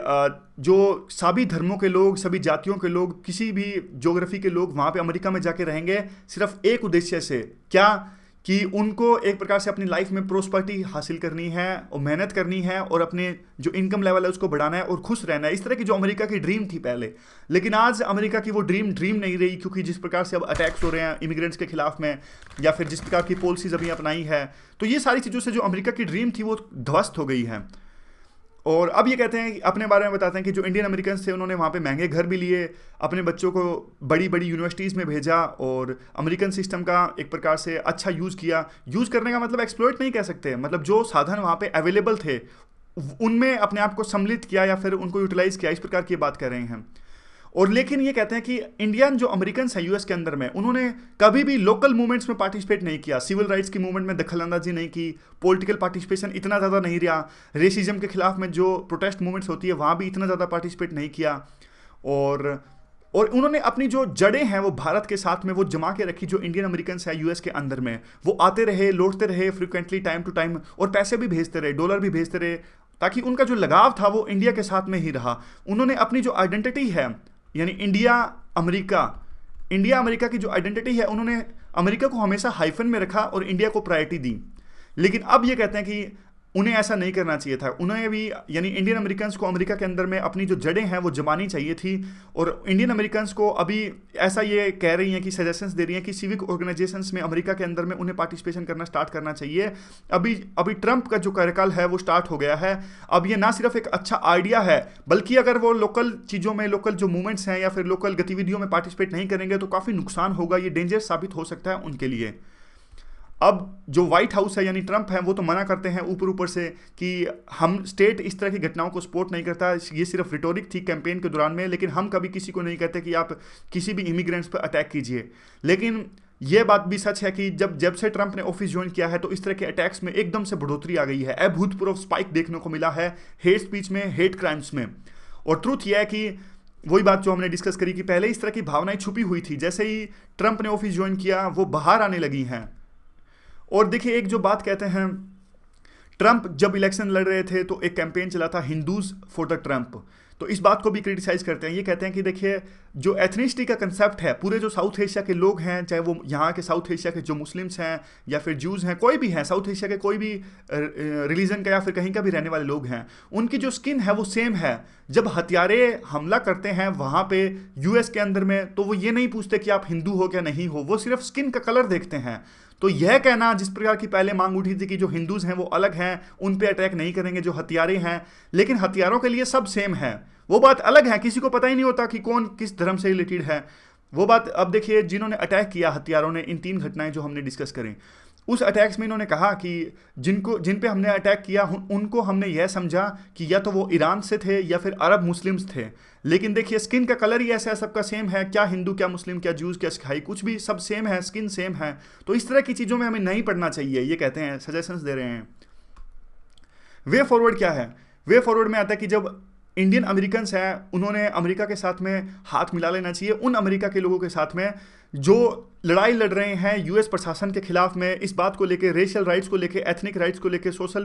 जो सभी धर्मों के लोग, सभी जातियों के लोग, किसी भी ज्योग्राफी के लोग वहाँ पे अमेरिका में जाके रहेंगे सिर्फ एक उद्देश्य से, क्या, कि उनको एक प्रकार से अपनी लाइफ में प्रोस्पेरिटी हासिल करनी है और मेहनत करनी है और अपने जो इनकम लेवल है उसको बढ़ाना है और खुश रहना है। इस तरह की जो अमेरिका की ड्रीम थी पहले, लेकिन आज अमेरिका की वो ड्रीम नहीं रही, क्योंकि जिस प्रकार से अब अटैक्स हो रहे हैं इमिग्रेंट्स के खिलाफ में, या फिर जिस प्रकार की पॉलिसीज अभी अपनाई है, तो ये सारी चीज़ों से जो अमेरिका की ड्रीम थी वो ध्वस्त हो गई है। और अब ये कहते हैं, अपने बारे में बताते हैं कि जो इंडियन अमेरिकन थे उन्होंने वहाँ पे महंगे घर भी लिए, अपने बच्चों को बड़ी बड़ी यूनिवर्सिटीज़ में भेजा और अमेरिकन सिस्टम का एक प्रकार से अच्छा यूज़ किया। यूज़ करने का मतलब एक्सप्लॉइट नहीं कह सकते, मतलब जो साधन वहाँ पे अवेलेबल थे उनमें अपने आप को सम्मिलित किया या फिर उनको यूटिलाइज़ किया, इस प्रकार की बात कर रहे हैं। और लेकिन ये कहते हैं कि इंडियन जो अमेरिकन है यूएस के अंदर में, उन्होंने कभी भी लोकल मूवमेंट्स में पार्टिसिपेट नहीं किया, सिविल राइट्स की मूवमेंट में दखलंदाजी नहीं की, पॉलिटिकल पार्टिसिपेशन इतना ज़्यादा नहीं रहा, रेसिज्म के खिलाफ में जो प्रोटेस्ट मूवमेंट्स होती है वहाँ भी इतना ज़्यादा पार्टिसिपेट नहीं किया। और उन्होंने अपनी जो जड़ें हैं वो भारत के साथ में वो जमा के रखी। जो इंडियन अमेरिकन है यूएस के अंदर में, वो आते रहे, लौटते रहे फ्रिक्वेंटली, टाइम टू टाइम, और पैसे भी भेजते रहे, डॉलर भी भेजते रहे, ताकि उनका जो लगाव था वो इंडिया के साथ में ही रहा। उन्होंने अपनी जो आइडेंटिटी है, यानी इंडिया अमेरिका की जो आइडेंटिटी है, उन्होंने अमेरिका को हमेशा हाइफन में रखा और इंडिया को प्रायोरिटी दी। लेकिन अब ये कहते हैं कि उन्हें ऐसा नहीं करना चाहिए था, उन्हें भी, यानी इंडियन अमेरिकन को अमेरिका के अंदर में अपनी जो जड़ें हैं वो जमानी चाहिए थी। और इंडियन अमेरिकन को अभी ऐसा ये कह रही हैं कि सजेशंस दे रही हैं कि सिविक ऑर्गेनाइजेशंस में अमेरिका के अंदर में उन्हें पार्टिसिपेशन करना स्टार्ट करना चाहिए। अभी ट्रंप का जो कार्यकाल है वो स्टार्ट हो गया है। अब ये ना सिर्फ एक अच्छा आइडिया है, बल्कि अगर वो लोकल चीज़ों में, लोकल जो मूवमेंट्स हैं या फिर लोकल गतिविधियों में पार्टिसिपेट नहीं करेंगे तो काफ़ी नुकसान होगा, ये डेंजर साबित हो सकता है उनके लिए। अब जो व्हाइट हाउस है यानी ट्रंप है, वो तो मना करते हैं ऊपर से कि हम स्टेट इस तरह की घटनाओं को सपोर्ट नहीं करता, ये सिर्फ रिटोरिक थी कैंपेन के दौरान में, लेकिन हम कभी किसी को नहीं कहते कि आप किसी भी इमिग्रेंट्स पर अटैक कीजिए। लेकिन यह बात भी सच है कि जब से ट्रंप ने ऑफिस ज्वाइन किया है तो इस तरह के अटैक्स में एकदम से बढ़ोतरी आ गई है, अभूतपूर्व स्पाइक देखने को मिला है हेट स्पीच में, हेट क्राइम्स में। और ट्रूथ यह है कि वही बात जो हमने डिस्कस करी कि पहले इस तरह की भावनाएं छुपी हुई थी, जैसे ही ट्रंप ने ऑफिस ज्वाइन किया वो बाहर आने लगी हैं। और देखिए, एक जो बात कहते हैं, ट्रंप जब इलेक्शन लड़ रहे थे तो एक कैंपेन चला था हिंदूज फॉर द ट्रंप, तो इस बात को भी क्रिटिसाइज करते हैं। ये कहते हैं कि देखिए, जो एथनिसिटी का कंसेप्ट है, पूरे जो साउथ एशिया के लोग हैं, चाहे वो यहाँ के साउथ एशिया के जो मुस्लिम्स हैं या फिर ज्यूज़ हैं, कोई भी हैं, साउथ एशिया के कोई भी रिलीजन का या फिर कहीं का भी रहने वाले लोग हैं, उनकी जो स्किन है वो सेम है। जब हथियारे हमला करते हैं वहाँ पे यूएस के अंदर में, तो वो ये नहीं पूछते कि आप हिंदू हो क्या नहीं हो, वो सिर्फ स्किन का कलर देखते हैं। तो यह कहना, जिस प्रकार की पहले मांग उठी थी कि जो हिंदूज हैं वो अलग हैं, उन पे अटैक नहीं करेंगे जो हथियारे हैं, लेकिन हथियारों के लिए सब सेम है, वो बात अलग है। किसी को पता ही नहीं होता कि कौन किस धर्म से रिलेटेड है, वो बात। अब देखिए, जिन्होंने अटैक किया हथियारों ने, इन 3 घटनाएं जो हमने डिस्कस करें, उस अटैक्स में इन्होंने कहा कि जिन पे हमने अटैक किया उनको हमने यह समझा कि या तो वो ईरान से थे या फिर अरब मुस्लिम्स थे, लेकिन देखिए स्किन का कलर ही ऐसा है, सबका सेम है, क्या हिंदू, क्या मुस्लिम, क्या ज्यूज़, क्या सिखाई, कुछ भी, सब सेम है, स्किन सेम है। तो इस तरह की चीज़ों में हमें नहीं पढ़ना चाहिए, ये कहते हैं, सजेशंस दे रहे हैं। वे फॉरवर्ड क्या है? वे फॉरवर्ड में आता है कि जब इंडियन अमेरिकन्स हैं, उन्होंने अमेरिका के साथ में हाथ मिला लेना चाहिए, उन अमेरिका के लोगों के साथ में जो लड़ाई लड़ रहे हैं यूएस प्रशासन के खिलाफ में, इस बात को लेके, रेशियल राइट्स को लेके, एथनिक राइट्स को लेके, सोशल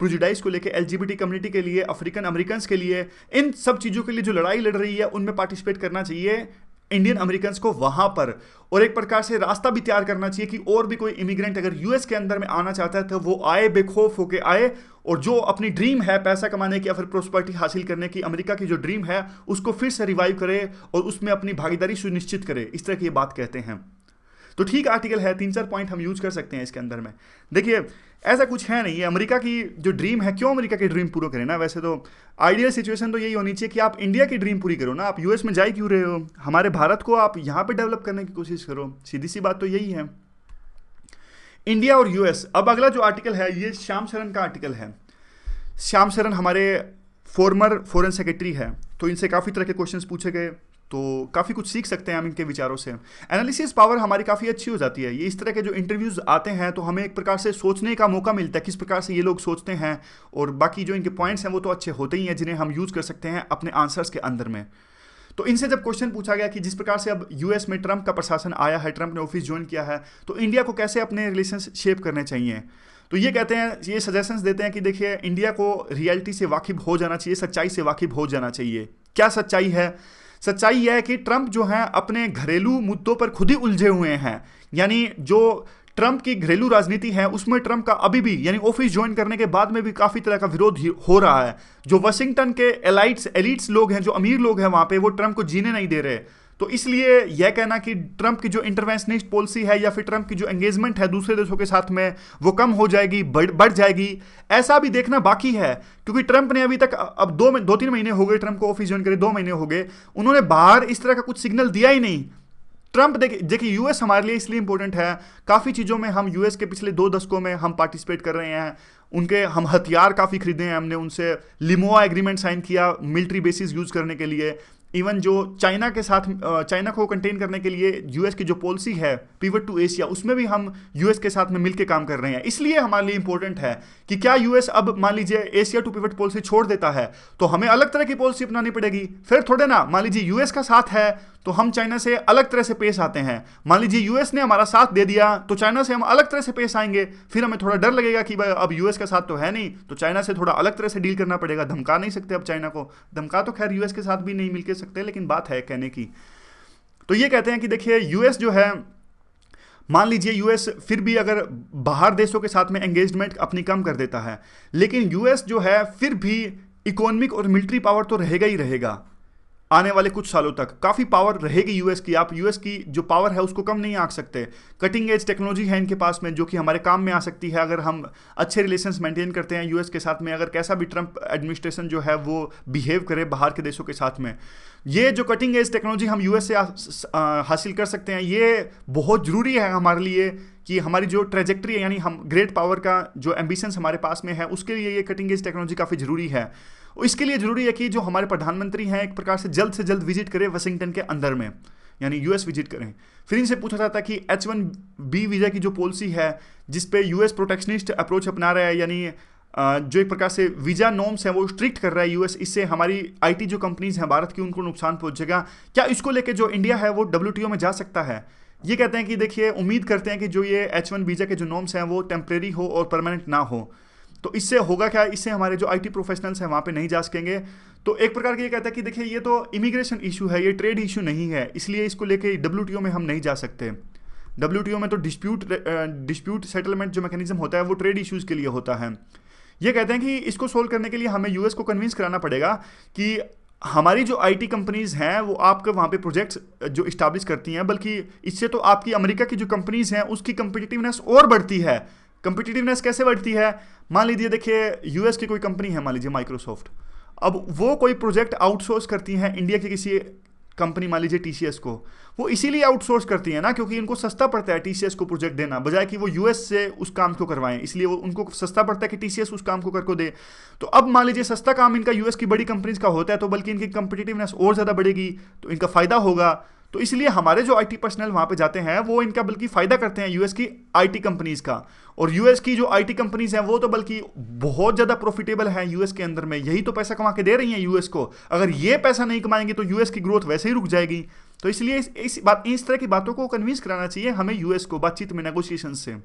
प्रिजुडाइज को लेके, एलजीबीटी कम्युनिटी के लिए, अफ्रीकन अमेरिकन्स के लिए, इन सब चीज़ों के लिए जो लड़ाई लड़ रही है उनमें पार्टिसिपेट करना चाहिए इंडियन अमेरिकन्स को वहाँ पर। और एक प्रकार से रास्ता भी तैयार करना चाहिए कि और भी कोई इमिग्रेंट अगर यूएस के अंदर में आना चाहता है तो वो आए, बेखौफ होके आए, और जो अपनी ड्रीम है पैसा कमाने की या फिर प्रोस्पेरिटी हासिल करने की, अमेरिका की जो ड्रीम है उसको फिर से रिवाइव करे और उसमें अपनी भागीदारी सुनिश्चित करे, इस तरह की ये बात कहते हैं। तो ठीक आर्टिकल है, 3-4 पॉइंट हम यूज कर सकते हैं इसके अंदर में। देखिए, ऐसा कुछ है नहीं, अमेरिका की जो ड्रीम है, क्यों अमेरिका की ड्रीम पूरा करें ना, वैसे तो आइडियल सिचुएशन तो यही होनी चाहिए कि आप इंडिया की ड्रीम पूरी करो ना, आप यूएस में जा ही क्यों रहे हो, हमारे भारत को आप यहाँ पे डेवलप करने की कोशिश करो, सीधी सी बात तो यही है। इंडिया और यूएस। अब अगला जो आर्टिकल है ये श्याम शरण का आर्टिकल है। श्याम शरण हमारे फॉर्मर फॉरेन सेक्रेटरी है, तो इनसे काफ़ी तरह के क्वेश्चंस पूछे गए, तो काफ़ी कुछ सीख सकते हैं हम इनके विचारों से। एनालिसिस पावर हमारी काफ़ी अच्छी हो जाती है, ये इस तरह के जो इंटरव्यूज़ आते हैं तो हमें एक प्रकार से सोचने का मौका मिलता है, किस प्रकार से ये लोग सोचते हैं, और बाकी जो इनके पॉइंट्स हैं वो तो अच्छे होते ही हैं जिन्हें हम यूज़ कर सकते हैं अपने आंसर्स के अंदर में। तो इनसे जब क्वेश्चन पूछा गया कि जिस प्रकार से अब यूएस में ट्रंप का प्रशासन आया है, ट्रंप ने ऑफिस ज्वाइन किया है, तो इंडिया को कैसे अपने रिलेशंस शेप करने चाहिए, तो ये कहते हैं, ये सजेशंस देते हैं कि देखिए इंडिया को रियलिटी से वाकिफ हो जाना चाहिए, सच्चाई से वाकिफ हो जाना चाहिए। क्या सच्चाई है? सच्चाई यह है कि ट्रंप जो है अपने घरेलू मुद्दों पर खुद ही उलझे हुए हैं। यानी जो ट्रंप की घरेलू राजनीति है उसमें ट्रंप का अभी भी, यानी ऑफिस ज्वाइन करने के बाद में भी काफी तरह का विरोध हो रहा है। जो वाशिंगटन के एलिट्स लोग हैं, जो अमीर लोग हैं वहां पे, वो ट्रंप को जीने नहीं दे रहे। तो इसलिए यह कहना कि ट्रंप की जो इंटरवेंशनिस्ट पॉलिसी है या फिर ट्रंप की जो एंगेजमेंट है दूसरे देशों के साथ में, वो कम हो जाएगी, बढ़ जाएगी, ऐसा भी देखना बाकी है। क्योंकि ट्रंप ने अभी तक, अब 2-3 महीने हो गए ट्रंप को ऑफिस ज्वाइन करे, 2 महीने हो गए, उन्होंने बाहर इस तरह का कुछ सिग्नल दिया ही नहीं। ट्रंप देखिए यूएस हमारे लिए इसलिए इंपॉर्टेंट है, काफ़ी चीज़ों में हम यूएस के पिछले 2 दशकों में हम पार्टिसिपेट कर रहे हैं। उनके हम हथियार काफ़ी खरीदे हैं, हमने उनसे लिमोआ एग्रीमेंट साइन किया मिलिट्री बेसिस यूज़ करने के लिए। इवन जो चाइना के साथ, चाइना को कंटेन करने के लिए यूएस की जो पॉलिसी है पिवट टू एशिया, उसमें भी हम यूएस के साथ में मिलकर काम कर रहे हैं। इसलिए हमारे लिए इंपॉर्टेंट है कि क्या यूएस अब मान लीजिए एशिया टू पिवट पॉलिसी छोड़ देता है तो हमें अलग तरह की पॉलिसी अपनानी पड़ेगी। फिर थोड़े ना, मान लीजिए यूएस का साथ है तो हम चाइना से अलग तरह से पेश आते हैं। मान लीजिए यूएस ने हमारा साथ दे दिया तो चाइना से हम अलग तरह से पेश आएंगे। फिर हमें थोड़ा डर लगेगा कि भाई अब यूएस का साथ तो है नहीं, तो चाइना से थोड़ा अलग तरह से डील करना पड़ेगा। धमका नहीं सकते अब चाइना को, धमका तो खैर यूएस के साथ भी नहीं मिलके सकते, लेकिन बात है कहने की। तो ये कहते हैं कि देखिए यूएस जो है, मान लीजिए यूएस फिर भी अगर बाहर देशों के साथ में एंगेजमेंट अपनी कम कर देता है, लेकिन यूएस जो है फिर भी इकोनॉमिक और मिलिट्री पावर तो रहेगा ही रहेगा। आने वाले कुछ सालों तक काफ़ी पावर रहेगी यूएस की। आप यूएस की जो पावर है उसको कम नहीं आंक सकते। कटिंग एज टेक्नोलॉजी है इनके पास में जो कि हमारे काम में आ सकती है अगर हम अच्छे रिलेशंस मेंटेन करते हैं यूएस के साथ में। अगर कैसा भी ट्रंप एडमिनिस्ट्रेशन जो है वो बिहेव करे बाहर के देशों के साथ में, ये जो कटिंग एज टेक्नोलॉजी हम यूएस से हासिल कर सकते हैं, ये बहुत ज़रूरी है हमारे लिए कि हमारी जो ट्रेजेक्ट्री है, यानी हम ग्रेट पावर का जो एम्बिशंस हमारे पास में है, उसके लिए ये कटिंग एज टेक्नोलॉजी काफ़ी ज़रूरी है। इसके लिए ज़रूरी है कि जो हमारे प्रधानमंत्री हैं एक प्रकार से जल्द विजिट करें वाशिंगटन के अंदर में, यानी यूएस विजिट करें। फिर इनसे पूछा जाता कि H1B वीज़ा की जो पॉलिसी है जिस पे यूएस प्रोटेक्शनिस्ट अप्रोच अपना रहा है, यानी जो एक प्रकार से वीज़ा नॉर्म्स हैं वो स्ट्रिक्ट कर रहा है यूएस, इससे हमारी आईटी जो कंपनीज हैं भारत की उनको नुकसान पहुंचेगा। क्या इसको लेके जो इंडिया है वो WTO में जा सकता है? ये कहते हैं कि देखिए उम्मीद करते हैं कि जो ये H1 वीज़ा के जो नॉर्म्स हैं वो टेम्परेरी हो और परमानेंट ना हो। तो इससे होगा क्या, इससे हमारे जो आईटी प्रोफेशनल्स हैं वहाँ पे नहीं जा सकेंगे। तो एक प्रकार के ये कहता है कि देखिए ये तो इमिग्रेशन इशू है, ये ट्रेड इशू नहीं है, इसलिए इसको लेके WTO में हम नहीं जा सकते। WTO में तो डिस्प्यूट सेटलमेंट जो मैकेनिज्म होता है वो ट्रेड इश्यूज़ के लिए होता है। ये कहते हैं कि इसको सोल्व करने के लिए हमें यूएस को कन्विंस कराना पड़ेगा कि हमारी जो आईटी कंपनीज हैं वो आपके वहाँ पे प्रोजेक्ट्स जो इस्टाब्लिश करती हैं, बल्कि इससे तो आपकी अमेरिका की जो कंपनीज हैं उसकी कंपिटिटिवनेस और बढ़ती है। कंपिटिटिवनेस कैसे बढ़ती है? मान लीजिए देखिए यूएस की कोई कंपनी है, मान लीजिए माइक्रोसॉफ्ट, अब वो कोई प्रोजेक्ट आउटसोर्स करती हैं इंडिया की किसी कंपनी, मान लीजिए टीसीएस को, वो इसीलिए आउटसोर्स करती है ना क्योंकि इनको सस्ता पड़ता है टीसीएस को प्रोजेक्ट देना, बजाय कि वो यूएस से उस काम को करवाएं। इसलिए वो उनको सस्ता पड़ता है कि टीसीएस उस काम को करको दे। तो अब मान लीजिए सस्ता काम इनका यूएस की बड़ी कंपनीज का होता है तो बल्कि इनकी कंपिटिटिवनेस और ज़्यादा बढ़ेगी, तो इनका फ़ायदा होगा। तो इसलिए हमारे जो आईटी पर्सनल वहाँ पे जाते हैं वो इनका बल्कि फ़ायदा करते हैं यूएस की आईटी कंपनीज़ का। और यूएस की जो आईटी कंपनीज़ हैं वो तो बल्कि बहुत ज़्यादा प्रॉफिटेबल हैं यूएस के अंदर में, यही तो पैसा कमा के दे रही हैं यूएस को। अगर ये पैसा नहीं कमाएंगे तो यूएस की ग्रोथ वैसे ही रुक जाएगी। तो इसलिए इस तरह की बातों को कन्विंस कराना चाहिए हमें यूएस को बातचीत में, नेगोशिएशन से।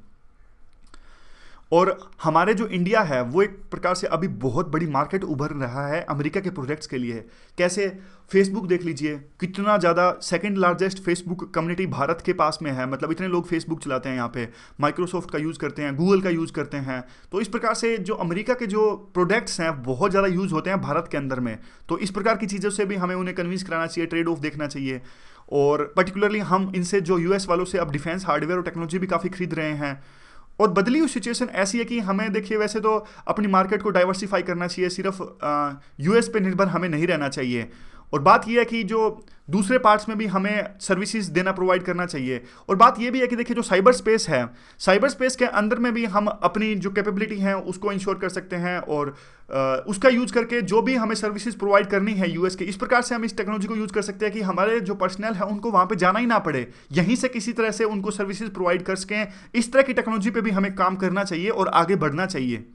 और हमारे जो इंडिया है वो एक प्रकार से अभी बहुत बड़ी मार्केट उभर रहा है अमेरिका के प्रोजेक्ट्स के लिए। कैसे? फेसबुक देख लीजिए, कितना ज़्यादा second largest Facebook community Bharat के पास में है, मतलब इतने लोग फेसबुक चलाते हैं यहाँ पे, माइक्रोसॉफ्ट का यूज़ करते हैं, गूगल का यूज़ करते हैं। तो इस प्रकार से जो अमेरिका के जो प्रोडक्ट्स हैं बहुत ज़्यादा यूज़ होते हैं भारत के अंदर में। तो इस प्रकार की चीज़ों से भी हमें उन्हें कन्विंस कराना चाहिए, ट्रेड ऑफ देखना चाहिए। और पर्टिकुलरली हम इनसे जो यूएस वालों से अब डिफेंस हार्डवेयर और टेक्नोलॉजी भी काफ़ी खरीद रहे हैं। और बदली हुई सिचुएशन ऐसी है कि हमें देखिए वैसे तो अपनी मार्केट को डाइवर्सिफाई करना चाहिए, सिर्फ यूएस पे निर्भर हमें नहीं रहना चाहिए। और बात यह है कि जो दूसरे पार्ट्स में भी हमें सर्विसेज देना प्रोवाइड करना चाहिए। और बात यह भी है कि देखिए जो साइबर स्पेस है, साइबर स्पेस के अंदर में भी हम अपनी जो कैपेबिलिटी है उसको इंश्योर कर सकते हैं और उसका यूज़ करके जो भी हमें सर्विसेज प्रोवाइड करनी है यूएस के, इस प्रकार से हम इस टेक्नोलॉजी को यूज़ कर सकते हैं कि हमारे जो पर्सनल है उनको वहाँ पे जाना ही ना पड़े, यहीं से किसी तरह से उनको सर्विसेज प्रोवाइड कर सकें। इस तरह की टेक्नोलॉजी पे भी हमें काम करना चाहिए और आगे बढ़ना चाहिए।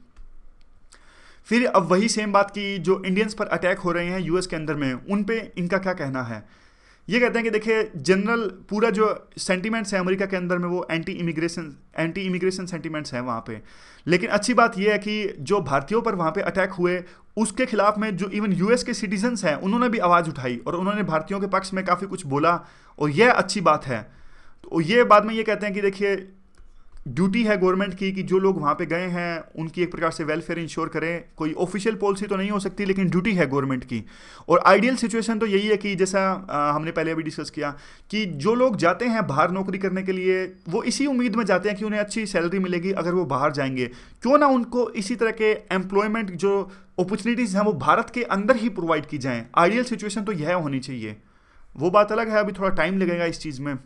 फिर अब वही सेम बात की जो इंडियंस पर अटैक हो रहे हैं यूएस के अंदर में, उन पे इनका क्या कहना है? ये कहते हैं कि देखिए जनरल पूरा जो सेंटीमेंट्स है अमेरिका के अंदर में वो एंटी इमिग्रेशन सेंटीमेंट्स हैं वहाँ पे। लेकिन अच्छी बात यह है कि जो भारतीयों पर वहाँ पे अटैक हुए उसके खिलाफ में जो इवन यूएस के सिटीजन्स हैं उन्होंने भी आवाज़ उठाई और उन्होंने भारतीयों के पक्ष में काफ़ी कुछ बोला, और यह अच्छी बात है। तो ये बाद में ये कहते हैं कि देखिए ड्यूटी है गवर्नमेंट की कि जो लोग वहाँ पे गए हैं उनकी एक प्रकार से वेलफेयर इंश्योर करें। कोई ऑफिशियल पॉलिसी तो नहीं हो सकती लेकिन ड्यूटी है गवर्नमेंट की। और आइडियल सिचुएशन तो यही है कि जैसा हमने पहले अभी डिस्कस किया कि जो लोग जाते हैं बाहर नौकरी करने के लिए वो इसी उम्मीद में जाते हैं कि उन्हें अच्छी सैलरी मिलेगी अगर वो बाहर जाएंगे, क्यों ना उनको इसी तरह के एम्प्लॉयमेंट जो अपॉर्चुनिटीज़ हैं वो भारत के अंदर ही प्रोवाइड की जाएँ। आइडियल सिचुएशन तो यह होनी चाहिए। वो बात अलग है, अभी थोड़ा टाइम लगेगा इस चीज़ में।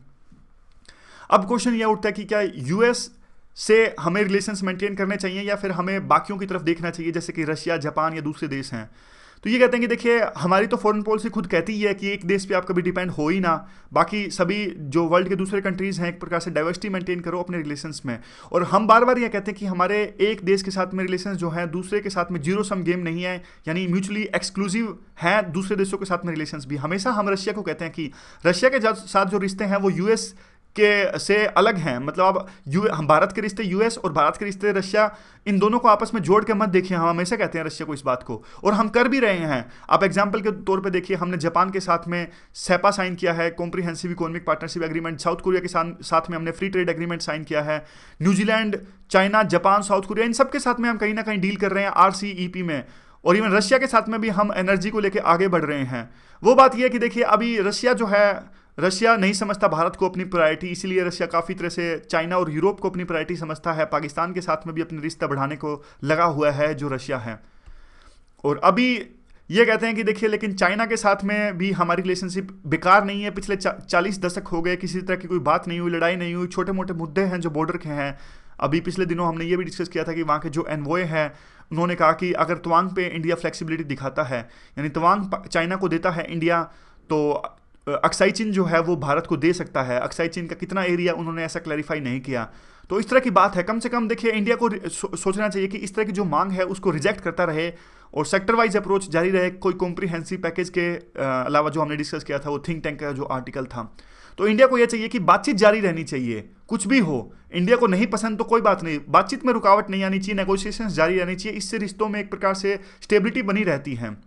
अब क्वेश्चन यह उठता है कि क्या यूएस से हमें रिलेशंस मेंटेन करने चाहिए या फिर हमें बाकियों की तरफ देखना चाहिए जैसे कि रशिया, जापान या दूसरे देश हैं। तो ये कहते हैं कि देखिए हमारी तो फॉरेन पॉलिसी खुद कहती ही है कि एक देश पे आप कभी डिपेंड हो ही ना, बाकी सभी जो वर्ल्ड के दूसरे कंट्रीज़ हैं एक प्रकार से डाइवर्सिटी मेंटेन करो अपने रिलेशंस में। और हम बार बार ये कहते हैं कि हमारे एक देश के साथ में रिलेशंस जो हैं दूसरे के साथ में जीरो सम गेम नहीं है, यानी म्यूचुअली एक्सक्लूसिव हैं दूसरे देशों के साथ में रिलेशंस भी। हमेशा हम रशिया को कहते हैं कि रशिया के साथ जो रिश्ते हैं वो यूएस के से अलग हैं, मतलब अब हम भारत के रिश्ते यूएस और भारत के रिश्ते रशिया, इन दोनों को आपस में जोड़ के मत देखिए। हम हमेशा कहते हैं रशिया को इस बात को, और हम कर भी रहे हैं। आप एग्जांपल के तौर पे देखिए हमने जापान के साथ में सेपा साइन किया है, comprehensive economic partnership agreement. South Korea के साथ में हमने फ्री ट्रेड एग्रीमेंट साइन किया है। New Zealand, China, Japan, South Korea, इन सब के साथ में हम कहीं ना कहीं डील कर रहे हैं RCEP में। और इवन रशिया के साथ में भी हम एनर्जी को लेकर आगे बढ़ रहे हैं। वो बात यह है कि देखिए अभी रशिया जो है, रशिया नहीं समझता भारत को अपनी प्रायोरिटी, इसीलिए रशिया काफ़ी तरह से चाइना और यूरोप को अपनी प्रायोरिटी समझता है। पाकिस्तान के साथ में भी अपने रिश्ता बढ़ाने को लगा हुआ है जो रशिया है। और अभी ये कहते हैं कि देखिए लेकिन चाइना के साथ में भी हमारी रिलेशनशिप बेकार नहीं है। पिछले 40 दशक हो गए, किसी तरह की कोई बात नहीं हुई, लड़ाई नहीं हुई, छोटे मोटे मुद्दे हैं जो बॉर्डर के हैं। अभी पिछले दिनों हमने ये भी डिस्कस किया था कि वहाँ के जो एनवॉय है उन्होंने कहा कि अगर तवांग पे इंडिया फ्लेक्सिबिलिटी दिखाता है, यानी तवांग चाइना को देता है इंडिया, तो अक्साई चीन जो है वो भारत को दे सकता है। अक्साई चीन का कितना एरिया उन्होंने ऐसा क्लैरिफाई नहीं किया। तो इस तरह की बात है। कम से कम देखिए इंडिया को सोचना चाहिए कि इस तरह की जो मांग है उसको रिजेक्ट करता रहे और सेक्टर वाइज अप्रोच जारी रहे। कोई कॉम्प्रिहेंसिव पैकेज के अलावा जो हमने डिस्कस किया था वो थिंक टैंक का जो आर्टिकल था, तो इंडिया को यह चाहिए कि बातचीत जारी रहनी चाहिए। कुछ भी हो, इंडिया को नहीं पसंद तो कोई बात नहीं, बातचीत में रुकावट नहीं आनी चाहिए, नेगोशिएशंस जारी रहनी चाहिए। इससे रिश्तों में एक प्रकार से स्टेबिलिटी बनी रहती है।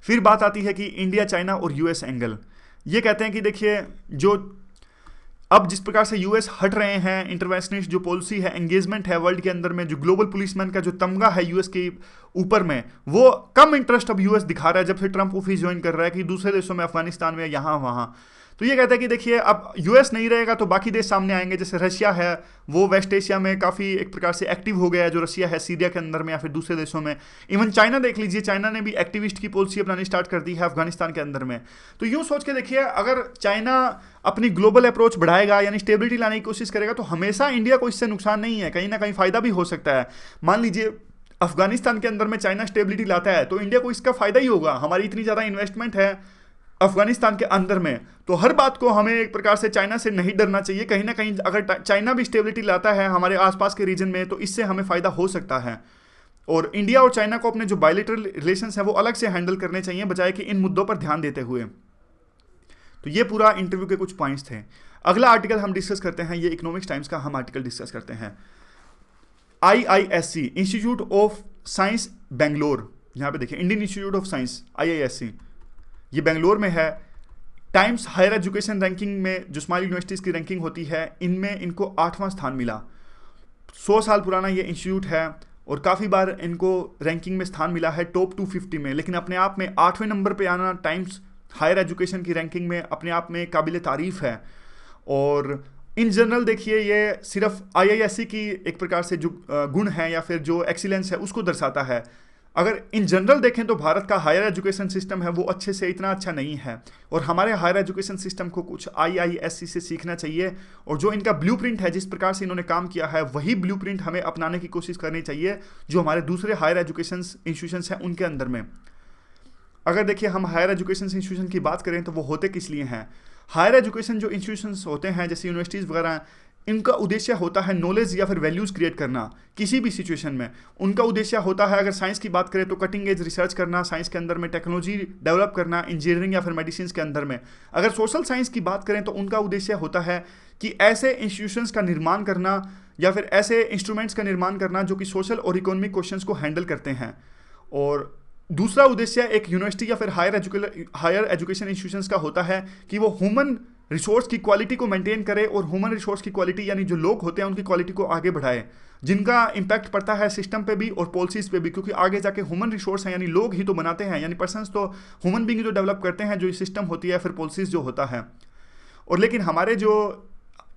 फिर बात आती है कि इंडिया, चाइना और यूएस एंगल। ये कहते हैं कि देखिए जो अब जिस प्रकार से यूएस हट रहे हैं, इंटरवेंशनिस्ट जो पॉलिसी है, एंगेजमेंट है वर्ल्ड के अंदर में, जो ग्लोबल पुलिसमैन का जो तमगा है यूएस के ऊपर में, वो कम इंटरेस्ट अब यूएस दिखा रहा है जब से ट्रंप ऑफिस ज्वाइन कर रहा है कि दूसरे देशों में, अफगानिस्तान में, यहाँ वहाँ। तो ये कहता है कि देखिए अब यूएस नहीं रहेगा तो बाकी देश सामने आएंगे। जैसे रशिया है वो वेस्ट एशिया में काफ़ी एक प्रकार से एक्टिव हो गया है, जो रशिया है सीरिया के अंदर में या फिर दूसरे देशों में। इवन चाइना देख लीजिए, चाइना ने भी एक्टिविस्ट की पॉलिसी अपनानी स्टार्ट कर दी है अफगानिस्तान के अंदर में। तो यूँ सोच के देखिए अगर चाइना अपनी ग्लोबल अप्रोच बढ़ाएगा यानी स्टेबिलिटी लाने की कोशिश करेगा तो हमेशा इंडिया को इससे नुकसान नहीं है, कहीं ना कहीं फायदा भी हो सकता है। मान लीजिए अफगानिस्तान के अंदर में चाइना स्टेबिलिटी लाता है तो इंडिया को इसका फायदा ही होगा। हमारी इतनी ज़्यादा इन्वेस्टमेंट है अफगानिस्तान के अंदर में, तो हर बात को हमें एक प्रकार से चाइना से नहीं डरना चाहिए। कहीं ना कहीं अगर चाइना भी स्टेबिलिटी लाता है हमारे आसपास के रीजन में तो इससे हमें फ़ायदा हो सकता है। और इंडिया और चाइना को अपने जो बायलैटरल रिलेशंस हैं वो अलग से हैंडल करने चाहिए बजाय कि इन मुद्दों पर ध्यान देते हुए। तो ये पूरा इंटरव्यू के कुछ पॉइंट्स थे। अगला आर्टिकल हम डिस्कस करते हैं, ये इकोनॉमिक्स टाइम्स का हम आर्टिकल डिस्कस करते हैं। IISc institute of science Bangalore, यहाँ पे देखिए Indian institute of science IISc, ये बेंगलोर में है। टाइम्स हायर एजुकेशन रैंकिंग में जो स्मॉल यूनिवर्सिटीज़ की रैंकिंग होती है इनमें इनको 8वां स्थान मिला। 100 साल पुराना ये इंस्टीट्यूट है और काफ़ी बार इनको रैंकिंग में स्थान मिला है टॉप 250 में, लेकिन अपने आप में 8वें नंबर पे आना टाइम्स हायर एजुकेशन की रैंकिंग में अपने आप में काबिल तारीफ़ है। और इन जनरल देखिए ये सिर्फ IISc की एक प्रकार से जो गुण है या फिर जो एक्सीलेंस है उसको दर्शाता है। अगर इन जनरल देखें तो भारत का हायर एजुकेशन सिस्टम है वो अच्छे से इतना अच्छा नहीं है और हमारे हायर एजुकेशन सिस्टम को कुछ IISc से सीखना चाहिए। और जो इनका ब्लूप्रिंट है, जिस प्रकार से इन्होंने काम किया है, वही ब्लूप्रिंट हमें अपनाने की कोशिश करनी चाहिए जो हमारे दूसरे हायर एजुकेशन इंस्टीट्यूशंस हैं उनके अंदर में। अगर देखिए हम हायर एजुकेशन इंस्टीट्यूशन की बात करें तो वो होते किस लिए हैं। हायर एजुकेशन जो इंस्टीट्यूशंस होते हैं जैसे यूनिवर्सिटीज़ वगैरह, इनका उद्देश्य होता है नॉलेज या फिर वैल्यूज़ क्रिएट करना किसी भी सिचुएशन में। उनका उद्देश्य होता है, अगर साइंस की बात करें तो कटिंग एज रिसर्च करना, साइंस के अंदर में टेक्नोलॉजी डेवलप करना, इंजीनियरिंग या फिर मेडिसिन के अंदर में। अगर सोशल साइंस की बात करें तो उनका उद्देश्य होता है कि ऐसे इंस्टीट्यूशंस का निर्माण करना या फिर ऐसे इंस्ट्रूमेंट्स का निर्माण करना जो कि सोशल और इकोनॉमिक क्वेश्चंस को हैंडल करते हैं। और दूसरा उद्देश्य एक यूनिवर्सिटी या फिर हायर एजुकेशन इंस्टीट्यूशंस का होता है कि वो ह्यूमन रिसोर्स की क्वालिटी को मेंटेन करे और ह्यूमन रिसोर्स की क्वालिटी यानी जो लोग होते हैं उनकी क्वालिटी को आगे बढ़ाए, जिनका इंपैक्ट पड़ता है सिस्टम पे भी और पॉलिसीज पे भी, क्योंकि आगे जाके ह्यूमन रिसोर्स हैं यानी लोग ही तो बनाते हैं, यानी पर्सन्स तो ह्यूमन बीइंग जो डेवलप करते हैं, जो सिस्टम होती है फिर पॉलिसीज जो होता है। और लेकिन हमारे जो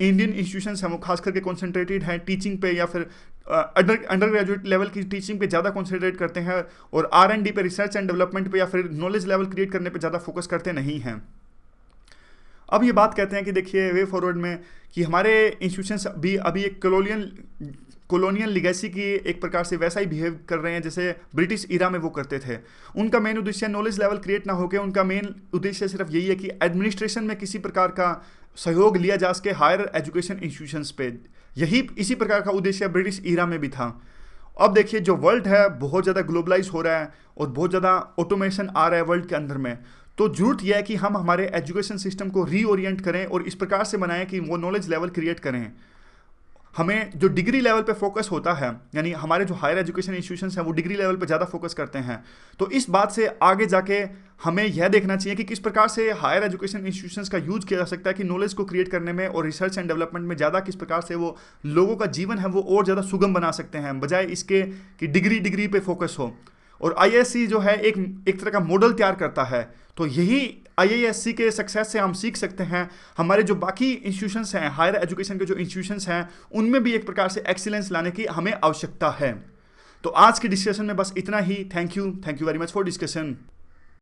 इंडियन इंस्टीट्यूशंस हैं वो खास करके कॉन्सेंट्रेटेड हैं टीचिंग पे या फिर अंडर ग्रेजुएट लेवल की टीचिंग पे ज़्यादा कॉन्सेंट्रेट करते हैं और R&D पे, रिसर्च एंड डेवलपमेंट पे या फिर नॉलेज लेवल क्रिएट करने पे ज़्यादा फोकस करते नहीं हैं। अब ये बात कहते हैं कि देखिए वे फॉरवर्ड में कि हमारे इंस्टीट्यूशंस भी अभी एक कॉलोनियल लिगेसी की एक प्रकार से वैसा ही बिहेव कर रहे हैं जैसे ब्रिटिश इरा में वो करते थे। उनका मेन उद्देश्य नॉलेज लेवल क्रिएट ना होकर उनका मेन उद्देश्य सिर्फ यही है कि एडमिनिस्ट्रेशन में किसी प्रकार का सहयोग लिया जा सके हायर एजुकेशन इंस्टीट्यूशंस पे। इसी प्रकार का उद्देश्य ब्रिटिश इरा में भी था। अब देखिए जो वर्ल्ड है बहुत ज़्यादा ग्लोबलाइज हो रहा है और बहुत ज़्यादा ऑटोमेशन आ रहा है वर्ल्ड के अंदर में, तो जरूरत यह है कि हम हमारे एजुकेशन सिस्टम को रीओरिएंट करें और इस प्रकार से बनाएं कि वो नॉलेज लेवल क्रिएट करें। हमें जो डिग्री लेवल पे फोकस होता है, यानी हमारे जो हायर एजुकेशन इंस्टीट्यूशंस हैं वो डिग्री लेवल पे ज़्यादा फोकस करते हैं, तो इस बात से आगे जाके हमें यह देखना चाहिए कि किस प्रकार से हायर एजुकेशन इंस्टीट्यूशंस का यूज किया जा सकता है कि नॉलेज को क्रिएट करने में और रिसर्च एंड डेवलपमेंट में ज़्यादा किस प्रकार से वो लोगों का जीवन है वो और ज़्यादा सुगम बना सकते हैं, बजाय इसके कि डिग्री पे फोकस हो। और IISc जो है एक तरह का मॉडल तैयार करता है, तो यही IISc के सक्सेस से हम सीख सकते हैं हमारे जो बाकी इंस्टीट्यूशंस हैं, हायर एजुकेशन के जो इंस्टीट्यूशंस हैं उनमें भी एक प्रकार से एक्सीलेंस लाने की हमें आवश्यकता है। तो आज के डिस्कशन में बस इतना ही। Thank you very much for discussion.